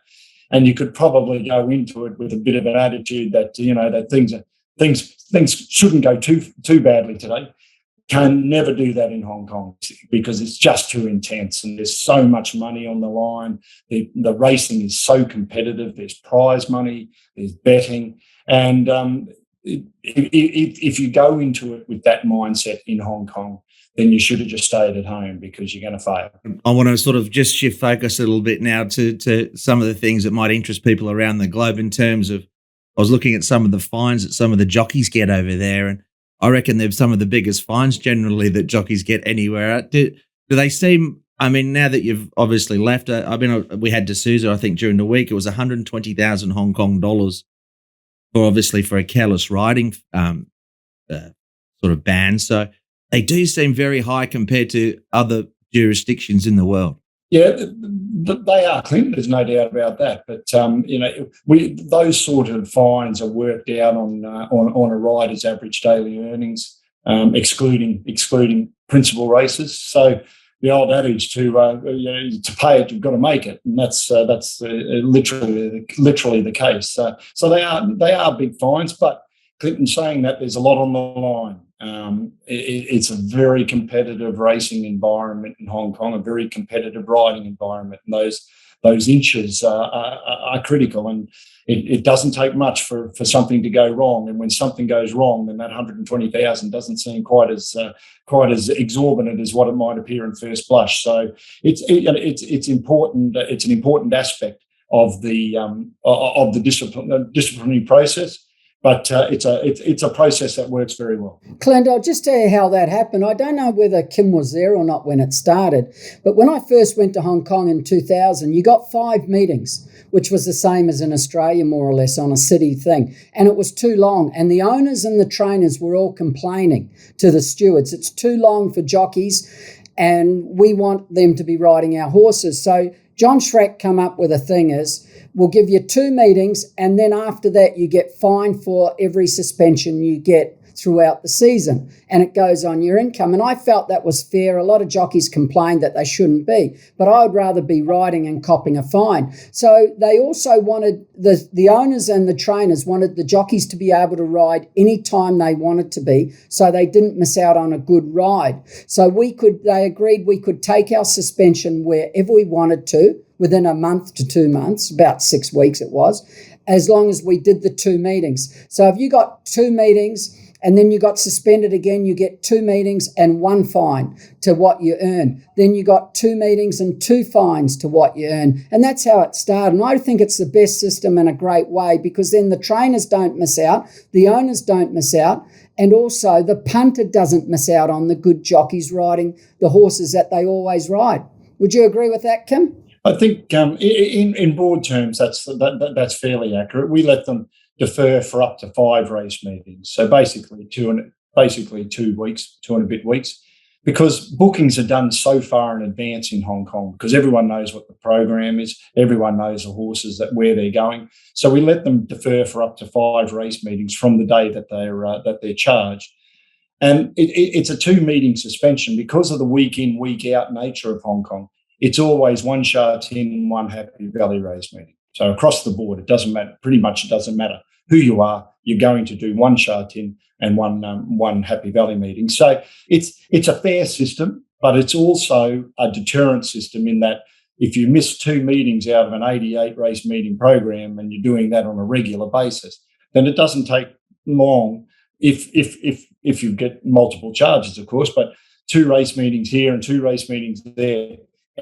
And you could probably go into it with a bit of an attitude that, that things shouldn't go too badly today. Can never do that in Hong Kong because it's just too intense and there's so much money on the line. The racing is so competitive. There's prize money, there's betting. And, if you go into it with that mindset in Hong Kong, then you should have just stayed at home because you're going to fail. I want to sort of just shift focus a little bit now to some of the things that might interest people around the globe in terms of, I was looking at some of the fines that some of the jockeys get over there, and I reckon they're some of the biggest fines generally that jockeys get anywhere. Do they seem, I mean, now that you've obviously left, we had Sousa, I think, during the week, it was 120,000 Hong Kong dollars for a careless riding sort of ban. So they do seem very high compared to other jurisdictions in the world. Yeah, they are, Clint. There's no doubt about that. But those sort of fines are worked out on a rider's average daily earnings, excluding principal races. So the old adage to pay it, you've got to make it, and that's literally the case. So they are big fines, but Clinton's saying that there's a lot on the line. It's a very competitive racing environment in Hong Kong, a very competitive riding environment, and those inches are critical. And it doesn't take much for something to go wrong. And when something goes wrong, then that 120,000 doesn't seem quite as exorbitant as what it might appear in first blush. So it's important. It's an important aspect of the disciplinary process. But it's a process that works very well. Clint, I'll just tell you how that happened. I don't know whether Kim was there or not when it started, but when I first went to Hong Kong in 2000, you got 5 meetings, which was the same as in Australia, more or less, on a city thing. And it was too long. And the owners and the trainers were all complaining to the stewards. It's too long for jockeys, and we want them to be riding our horses. So John Schreck come up with a thing is, we'll give you 2 meetings, and then after that you get fined for every suspension you get throughout the season, and it goes on your income. And I felt that was fair. A lot of jockeys complained that they shouldn't be, but I would rather be riding and copping a fine. So they also wanted, the owners and the trainers wanted the jockeys to be able to ride any time they wanted to be, so they didn't miss out on a good ride. So they agreed we could take our suspension wherever we wanted to, within a month to 2 months, about 6 weeks it was, as long as we did the 2 meetings. So if you got 2 meetings And then you got suspended again, you get 2 meetings and 1 fine to what you earn. Then you got 2 meetings and 2 fines to what you earn. And that's how it started. And I think it's the best system and a great way, because then the trainers don't miss out, the owners don't miss out, and also the punter doesn't miss out on the good jockeys riding the horses that they always ride. Would you agree with that, Kim? I think in broad terms, that's fairly accurate. We let them defer for up to 5 race meetings, so basically 2 weeks, 2 and a bit weeks, because bookings are done so far in advance in Hong Kong, because everyone knows what the program is, everyone knows the horses where they're going. So we let them defer for up to 5 race meetings from the day that they're charged. And it's a 2-meeting suspension because of the week in, week out nature of Hong Kong. It's always 1 Sha Tin, 1 Happy Valley race meeting. So across the board, it doesn't matter. Pretty much it doesn't matter who you are. You're going to do 1 Sha Tin and one Happy Valley meeting. So it's a fair system, but it's also a deterrent system in that if you miss 2 meetings out of an 88 race meeting program and you're doing that on a regular basis, then it doesn't take long if you get multiple charges, of course, but 2 race meetings here and 2 race meetings there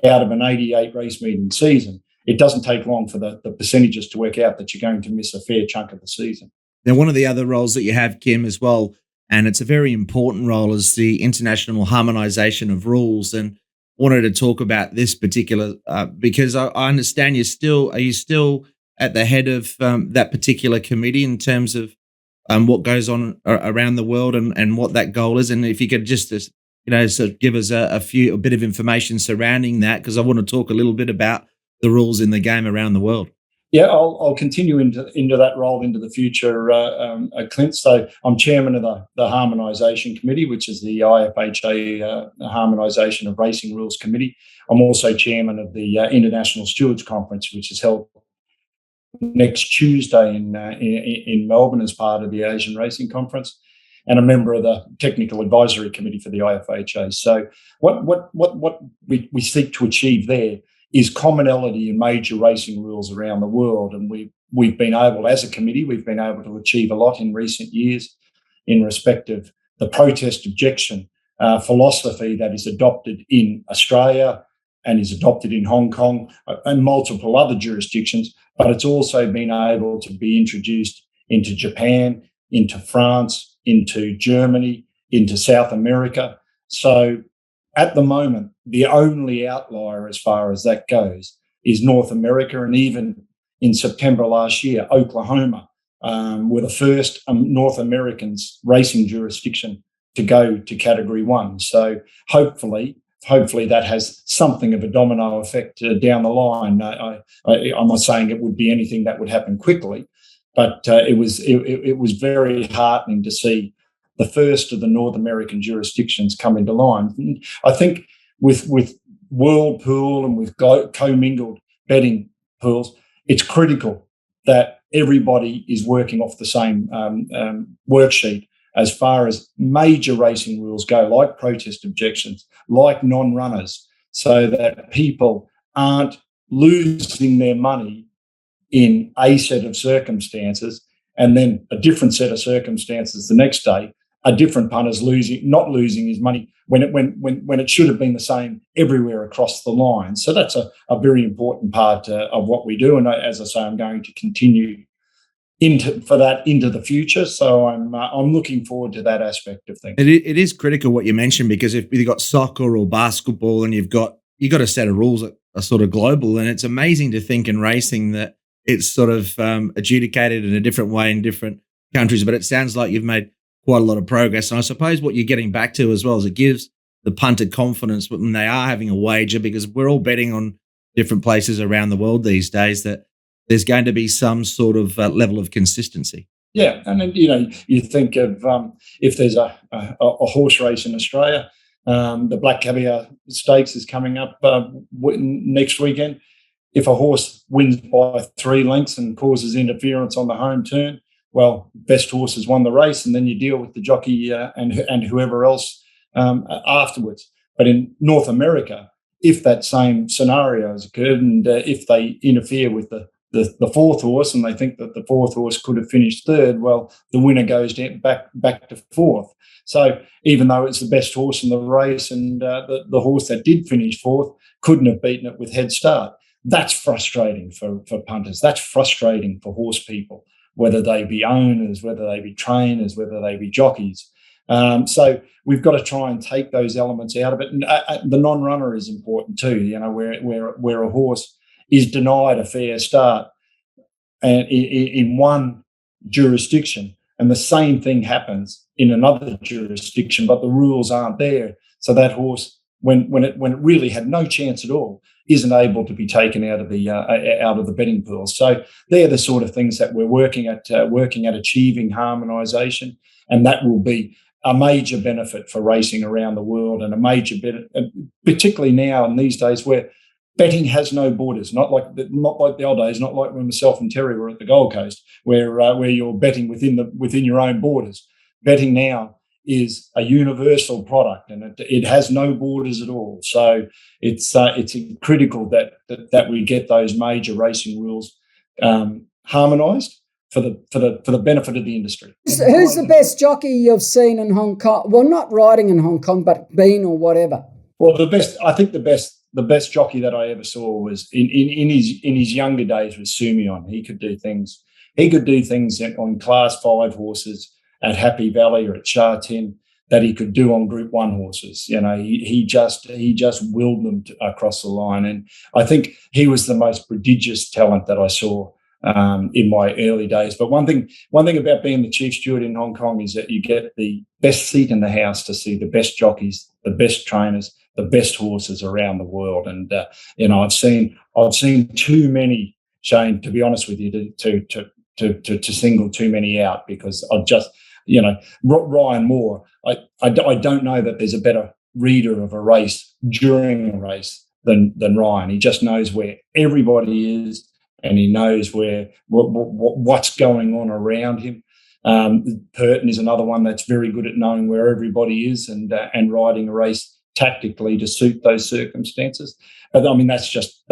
out of an 88 race meeting season, it doesn't take long for the percentages to work out that you're going to miss a fair chunk of the season. Now, one of the other roles that you have, Kim, as well, and it's a very important role, is the international harmonisation of rules. And wanted to talk about this particular because I understand are you still at the head of that particular committee in terms of what goes on around the world and what that goal is? And if you could just sort of give us a bit of information surrounding that, because I want to talk a little bit about the rules in the game around the world. Yeah, I'll continue into that role into the future, Clint. So I'm chairman of the Harmonisation Committee, which is the IFHA Harmonisation of Racing Rules Committee. I'm also chairman of the International Stewards Conference, which is held next Tuesday in Melbourne as part of the Asian Racing Conference, and a member of the Technical Advisory Committee for the IFHA. So what we seek to achieve there is commonality in major racing rules around the world. And we've been able, as a committee, to achieve a lot in recent years in respect of the protest objection philosophy that is adopted in Australia and is adopted in Hong Kong and multiple other jurisdictions, but it's also been able to be introduced into Japan, into France, into Germany, into South America. So at the moment, the only outlier as far as that goes is North America, and even in September last year, Oklahoma were the first North Americans racing jurisdiction to go to Category 1. So hopefully that has something of a domino effect down the line. I'm not saying it would be anything that would happen quickly, but it was very heartening to see the first of the North American jurisdictions come into line. And I think with World Pool and with commingled betting pools, it's critical that everybody is working off the same worksheet as far as major racing rules go, like protest objections, like non-runners, so that people aren't losing their money in a set of circumstances and then a different set of circumstances the next day. A different punter's not losing his money when it should have been the same everywhere across the line. So that's a very important part of what we do. And as I say, I'm going to continue into the future. So I'm looking forward to that aspect of things. It is critical what you mentioned, because if you've got soccer or basketball and you've got a set of rules that are sort of global, and it's amazing to think in racing that it's sort of adjudicated in a different way in different countries. But it sounds like you've made quite a lot of progress. And I suppose what you're getting back to as well is it gives the punter confidence when they are having a wager, because we're all betting on different places around the world these days, that there's going to be some sort of level of consistency. Yeah, and then, you think of if there's a horse race in Australia, the Black Caviar Stakes is coming up next weekend. If a horse wins by 3 lengths and causes interference on the home turn, well, best horse has won the race, and then you deal with the jockey and whoever else afterwards. But in North America, if that same scenario has occurred and if they interfere with the the fourth horse, and they think that the fourth horse could have finished third. Well, the winner goes down back to fourth. So even though it's the best horse in the race, and the horse that did finish fourth couldn't have beaten it with head start, that's frustrating for punters. That's frustrating for horse people, whether they be owners, whether they be trainers, whether they be jockeys. So we've got to try and take those elements out of it. And the non-runner is important too. You know, where a horse is denied a fair start and in one jurisdiction, and the same thing happens in another jurisdiction, but the rules aren't there. So that horse, when it really had no chance at all, isn't able to be taken out of the betting pool. So they're the sort of things that we're working at achieving harmonisation, and that will be a major benefit for racing around the world, and a major benefit, particularly now in these days where betting has no borders. Not like the old days, not like when myself and Terry were at the Gold Coast, where you're betting within your own borders. Betting now is a universal product, and it has no borders at all. So it's critical that we get those major racing rules harmonised for the benefit of the industry. Who's the best jockey you've seen in Hong Kong? Well, not riding in Hong Kong, but been or whatever. Well, the best jockey that I ever saw was in his younger days was Sumion. He could do things. He could do things on Class 5 horses at Happy Valley or at Sha Tin that he could do on Group 1 horses. You know, he just willed them across the line, and I think he was the most prodigious talent that I saw in my early days. But one thing about being the chief steward in Hong Kong is that you get the best seat in the house to see the best jockeys, the best trainers, the best horses around the world. And I've seen too many, Shane, to be honest with you, to single too many out, because I've just, Ryan Moore, I don't know that there's a better reader of a race during a race than Ryan. He just knows where everybody is, and he knows what's going on around him. Purton is another one that's very good at knowing where everybody is and riding a race tactically to suit those circumstances. But I mean, that's just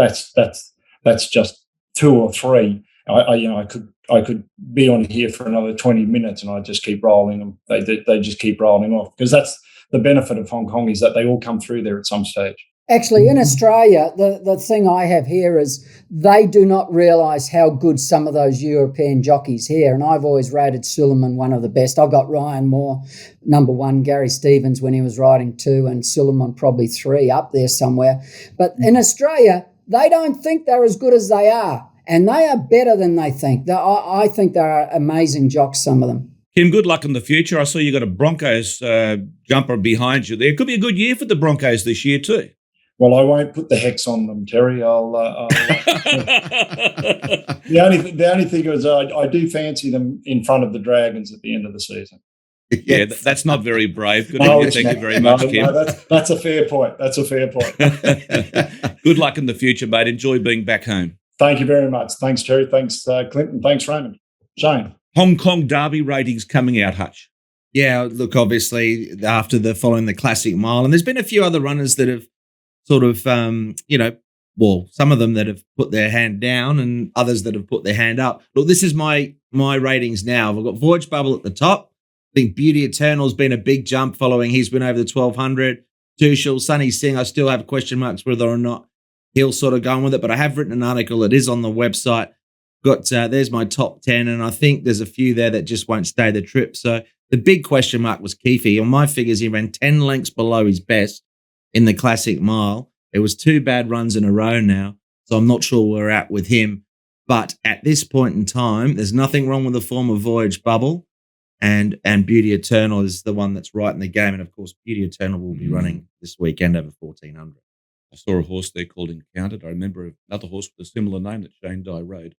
two or three. I could be on here for another 20 minutes and I just keep rolling them. They just keep rolling off, because that's the benefit of Hong Kong, is that they all come through there at some stage. Actually, in Australia, the thing I have here is they do not realise how good some of those European jockeys here, and I've always rated Suleiman one of the best. I've got Ryan Moore, number 1, Gary Stevens when he was riding 2, and Suleiman probably 3 up there somewhere. But in Australia, they don't think they're as good as they are, and they are better than they think. I think they're amazing jocks, some of them. Kim, good luck in the future. I saw you got a Broncos jumper behind you there. Could be a good year for the Broncos this year too. Well, I won't put the hex on them, Terry. The only thing is I do fancy them in front of the Dragons at the end of the season. Yeah, that's not very brave. Good on you. Thank you very much, Kim. No, that's a fair point. That's a fair point. Good luck in the future, mate. Enjoy being back home. Thank you very much. Thanks, Terry. Thanks, Clinton. Thanks, Raymond. Shane. Hong Kong Derby ratings coming out, Hutch. Yeah, look, obviously, after following the Classic Mile, and there's been a few other runners that have sort of, some of them that have put their hand down and others that have put their hand up. Look, this is my ratings now. I've got Voyage Bubble at the top. I think Beauty Eternal's been a big jump following his win over the 1200. Tuchel, Sunny Singh, I still have question marks whether or not he'll sort of go on with it, but I have written an article. It is on the website. There's my top 10, and I think there's a few there that just won't stay the trip. So the big question mark was Keefe. On my figures, he ran 10 lengths below his best in the Classic Mile. It was 2 bad runs in a row now, so I'm not sure where we're at with him. But at this point in time, there's nothing wrong with the form of Voyage Bubble, and Beauty Eternal is the one that's right in the game. And, of course, Beauty Eternal will be running this weekend over 1,400. I saw a horse there called Encountered. I remember another horse with a similar name that Shane Dye rode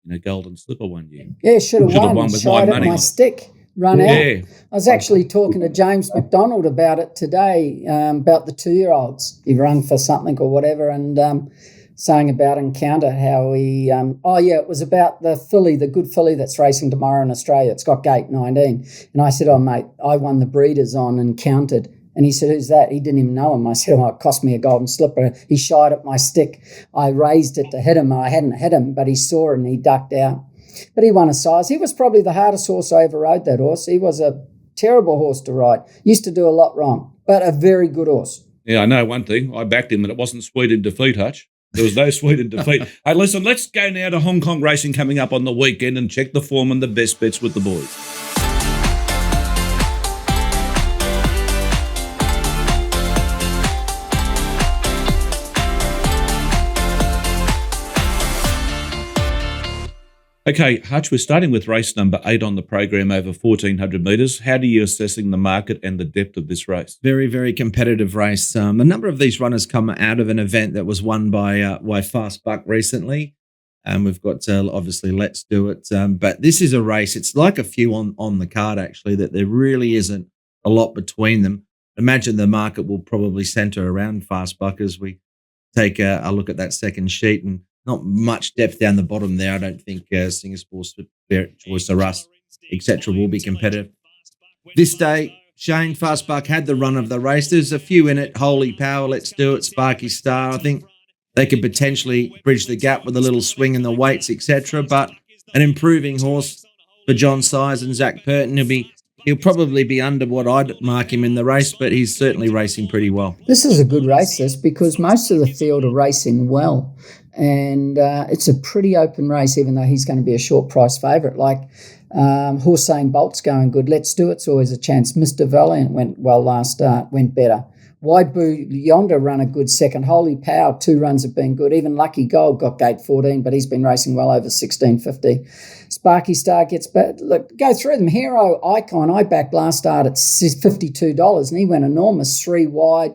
in a Golden Slipper one year. Yeah, should have won with my stick. Run out. I was actually talking to James McDonald about it today, about the 2-year-olds. He rung for something or whatever, and saying about Encounter, how he, it was about the filly, the good filly that's racing tomorrow in Australia. It's got gate 19. And I said, oh, mate, I won the breeders on Encountered, And he said, who's that? He didn't even know him. I said, it cost me a golden slipper. He shied at my stick. I raised it to hit him. I hadn't hit him, but he saw it and he ducked out. But he won a size. He was probably the hardest horse I ever rode, that horse. He was a terrible horse to ride. Used to do a lot wrong, but a very good horse. Yeah, I know one thing. I backed him and it wasn't sweet in defeat, Hutch. There was no sweet in defeat. Hey, listen, let's go now to Hong Kong racing coming up on the weekend and check the form and the best bets with the boys. Okay, Hutch, we're starting with race number 8 on the program over 1,400 metres. How are you assessing the market and the depth of this race? Very, very competitive race. A number of these runners come out of an event that was won by Fast Buck recently. We've got, obviously, Let's Do It. But this is a race. It's like a few on the card, actually, that there really isn't a lot between them. Imagine the market will probably centre around Fast Buck as we take a look at that second sheet, and not much depth down the bottom there. I don't think Singapore's Choice to Rust, etc. will be competitive. This day, Shane, Fast Buck had the run of the race. There's a few in it. Holy Power, Let's Do It, Sparky Star. I think they could potentially bridge the gap with a little swing in the weights, etc. But an improving horse for John Size and Zach Purton. He'll probably be under what I'd mark him in the race, but he's certainly racing pretty well. This is a good race, because most of the field are racing well. And it's a pretty open race, even though he's going to be a short price favourite. Like Hussein Bolt's going good. Let's Do It's always a chance. Mr. Valiant went well last start, went better. Wide Blue Yonder run a good second. Holy Power, 2 runs have been good. Even Lucky Gold got gate 14, but he's been racing well over 16.50. Sparky Star gets better. Look, go through them. Hero Icon, I backed last start at $52, and he went enormous. 3 wide.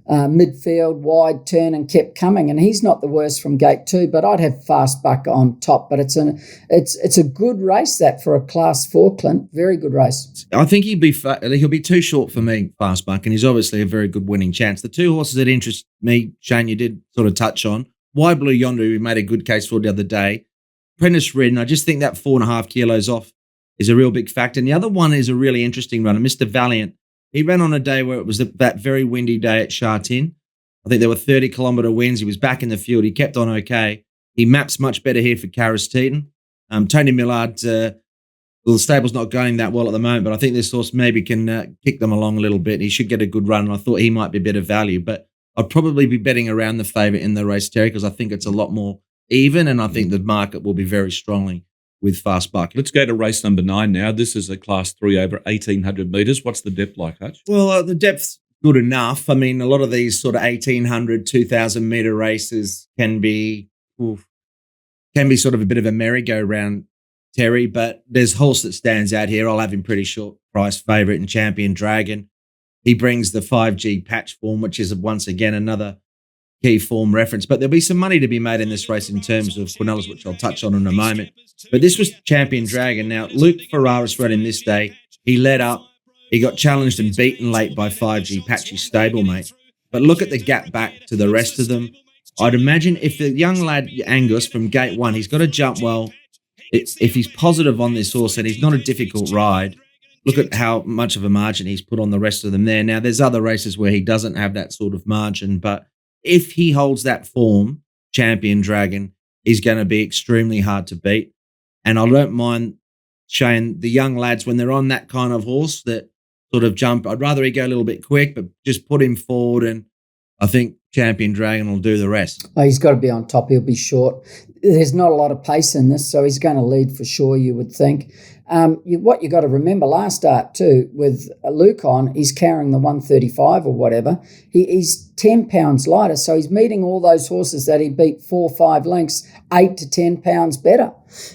Midfield, wide turn, and kept coming. And he's not the worst from gate 2, but I'd have Fast Buck on top. But it's a good race, that, for a class 4, Clint. Very good race. I think he'll be too short for me, Fast Buck, and he's obviously a very good winning chance. The 2 horses that interest me, Shane, you did sort of touch on. Wide Blue Yonder, we made a good case for the other day. Apprentice Ridden, I just think that 4.5 kilos off is a real big factor. And the other one is a really interesting runner, Mr. Valiant. He ran on a day where it was that very windy day at Sha Tin. I think there were 30-kilometre winds. He was back in the field. He kept on okay. He maps much better here for Karis Teeton. Tony Millard, the stable's not going that well at the moment, but I think this horse maybe can kick them along a little bit. He should get a good run, and I thought he might be a bit of value. But I'd probably be betting around the favourite in the race, Terry, because I think it's a lot more even, and I think the market will be very strongly with Fast Buck. Let's go to race number 9 now. This is a class 3 over 1,800 metres. What's the depth like, Hutch? Well, the depth's good enough. I mean, a lot of these sort of 1,800, 2,000 metre races can be sort of a bit of a merry-go-round, Terry, but there's a horse that stands out here. I'll have him pretty short price favourite in Champion Dragon. He brings the 5G patch form, which is once again another key form reference, but there'll be some money to be made in this race in terms of Quinellas, which I'll touch on in a moment. But this was Champion Dragon. Now, Luke Ferraris ran in this day. He led up. He got challenged and beaten late by 5G Patchy's stablemate. But look at the gap back to the rest of them. I'd imagine if the young lad Angus from gate 1, he's got to jump well. If he's positive on this horse and he's not a difficult ride, look at how much of a margin he's put on the rest of them there. Now, there's other races where he doesn't have that sort of margin, but if he holds that form, Champion Dragon is going to be extremely hard to beat. And I don't mind, Shane, the young lads, when they're on that kind of horse that sort of jump, I'd rather he go a little bit quick, but just put him forward, and I think Champion Dragon will do the rest. Oh, he's got to be on top. He'll be short. There's not a lot of pace in this, so he's going to lead for sure, you would think. What you got to remember last start too, with Luke on, he's carrying the 135 or whatever. He's 10 pounds lighter, so he's meeting all those horses that he beat 4 or 5 lengths, 8 to 10 pounds better.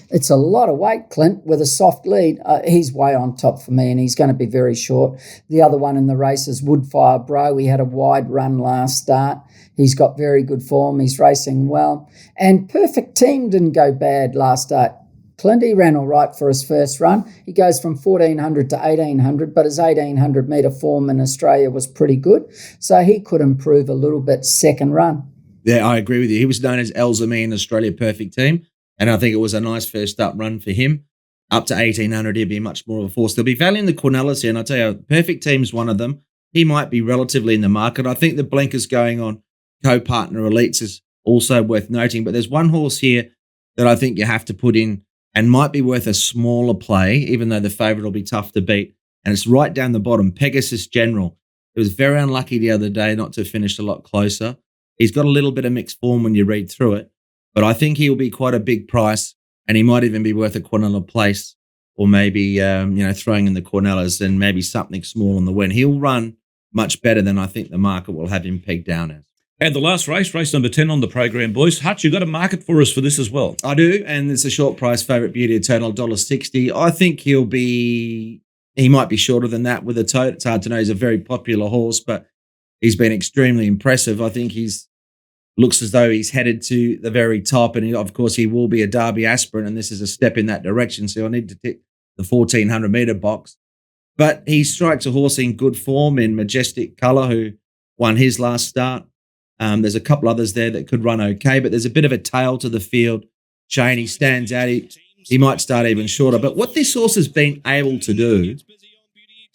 It's a lot of weight, Clint, with a soft lead. He's way on top for me, and he's going to be very short. The other one in the race is Woodfire Bro. He had a wide run last start. He's got very good form. He's racing well. And Perfect Team didn't go bad last start. Clint, he ran all right for his first run. He goes from 1,400 to 1,800, but his 1,800 metre form in Australia was pretty good. So he could improve a little bit second run. Yeah, I agree with you. He was known as Elzami in Australia Perfect Team, and I think it was a nice first up run for him. Up to 1,800, he'd be much more of a force. There'll be value in the Quinellas here, and I'll tell you, Perfect Team's one of them. he might be relatively in the market. I think the blinkers going on co-partner elites is also worth noting, but there's one horse here that I think you have to put in and might be worth a smaller play, even though the favourite will be tough to beat. And it's right down the bottom, Pegasus General. It was very unlucky the other day not to finish a lot closer. He's got a little bit of mixed form when you read through it, but I think he'll be quite a big price, and he might even be worth a Quinella place, or maybe throwing in the Quinellas and maybe something small on the win. He'll run much better than I think the market will have him pegged down as. And the last race number 10 on the program, boys. Hutch, you got a market for us for this as well? I do, and it's a short price favourite, Beauty Eternal, $1.60. I think he might be shorter than that with a tote. It's hard to know. He's a very popular horse, but he's been extremely impressive. I think looks as though he's headed to the very top, and of course he will be a Derby aspirant, and this is a step in that direction, so I need to tick the 1,400 metre box. But he strikes a horse in good form in Majestic Colour, who won his last start. There's a couple others there that could run okay, but there's a bit of a tail to the field. Shane, he stands out. He might start even shorter. But what this horse has been able to do,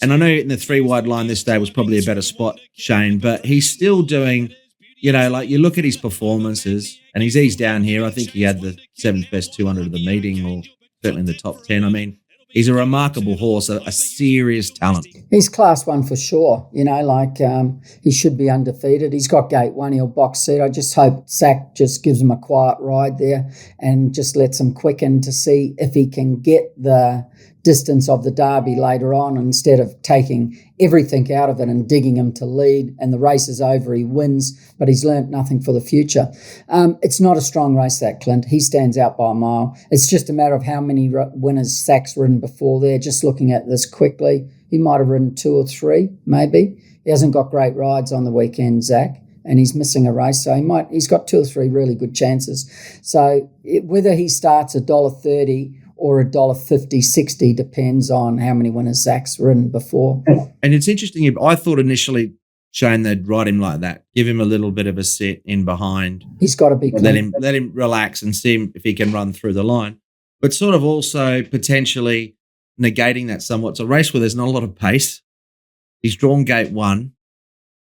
and I know in the 3 wide line this day was probably a better spot, Shane, but he's still doing, like you look at his performances, and he's eased down here. I think he had the 7th best 200 of the meeting, or certainly in the top 10. I mean, he's a remarkable horse, a serious talent. He's class 1 for sure. He should be undefeated. He's got gate 1. He'll box seat. I just hope Zach just gives him a quiet ride there and just lets him quicken to see if he can get the distance of the Derby later on, instead of taking everything out of it and digging him to lead, and the race is over, he wins, but he's learnt nothing for the future. It's not a strong race, that, Clint. He stands out by a mile. It's just a matter of how many winners Zach's ridden before there. Just looking at this quickly, he might have ridden 2 or 3, maybe. He hasn't got great rides on the weekend, Zach, and he's missing a race, so he's got 2 or 3 really good chances. So whether he starts $1.30 or $1.50, $60 depends on how many winners Zach's ridden before. And it's interesting. I thought initially, Shane, they'd ride him like that, give him a little bit of a sit in behind. He's got to be clean. Let him relax and see if he can run through the line. But sort of also potentially negating that somewhat. It's a race where there's not a lot of pace. He's drawn gate 1.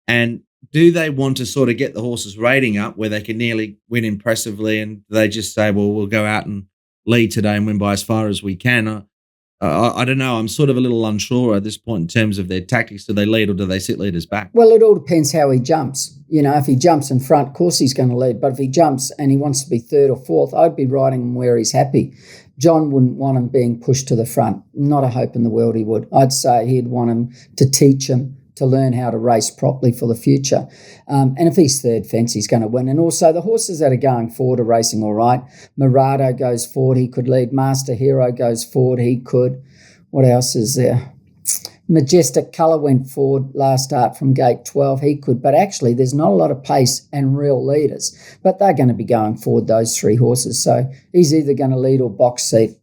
And do they want to sort of get the horse's rating up where they can nearly win impressively, and they just say, well, we'll go out and lead today and win by as far as we can? I don't know. I'm sort of a little unsure at this point in terms of their tactics. Do they lead or do they sit leaders back? Well, it all depends how he jumps. If he jumps in front, of course he's going to lead. But if he jumps and he wants to be 3rd or 4th, I'd be riding him where he's happy. John wouldn't want him being pushed to the front. Not a hope in the world he would. I'd say he'd want him to teach him to learn how to race properly for the future. And if he's 3rd fence, he's going to win. And also the horses that are going forward are racing all right. Murado goes forward, he could lead. Master Hero goes forward, he could. What else is there? Majestic Colour went forward last start from gate 12, he could. But actually there's not a lot of pace and real leaders. But they're going to be going forward, those 3 horses. So he's either going to lead or box seat.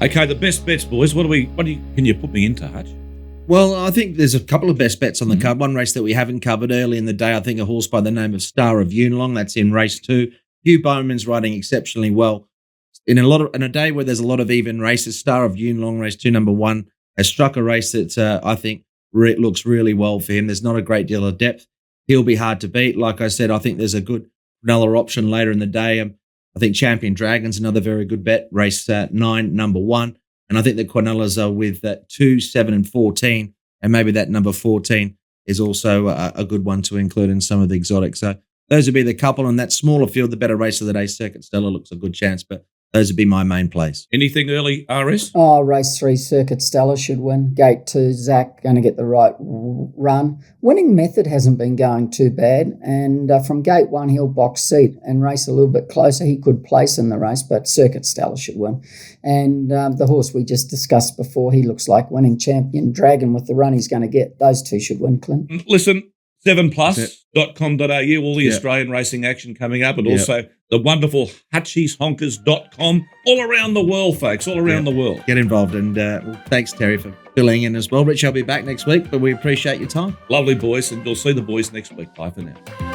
Okay, the best bets, boys. Can you put me into, Hutch? Well, I think there's a couple of best bets on the card. One race that we haven't covered early in the day, I think a horse by the name of Star of Yunlong. That's in race 2. Hugh Bowman's riding exceptionally well. In a day where there's a lot of even races, Star of Yunlong, race 2, number 1, has struck a race that I think looks really well for him. There's not a great deal of depth. He'll be hard to beat. Like I said, I think there's a good vanilla option later in the day. I think Champion Dragon's another very good bet, race 9, number 1. And I think the Quinellas are with 2, 7 and 14. And maybe that number 14 is also a good one to include in some of the exotics. So those would be the couple. And that smaller field, the better race of the day, Circuit Stella, looks a good chance. But those would be my main plays. Anything early, RS? Oh, race 3, Circuit Stella should win. Gate 2, Zach going to get the right run. Winning method hasn't been going too bad. And from gate 1, he'll box seat and race a little bit closer. He could place in the race, but Circuit Stella should win. And the horse we just discussed before, he looks like winning. Champion Dragon with the run he's going to get. Those 2 should win, Clint. Listen, 7plus.com.au, all the Australian racing action coming up, and also the wonderful HutchiesHonkers.com, all around the world, folks, all around the world. Get involved, and thanks, Terry, for filling in as well. Rich, I'll be back next week, but we appreciate your time. Lovely, boys, and we'll see the boys next week. Bye for now.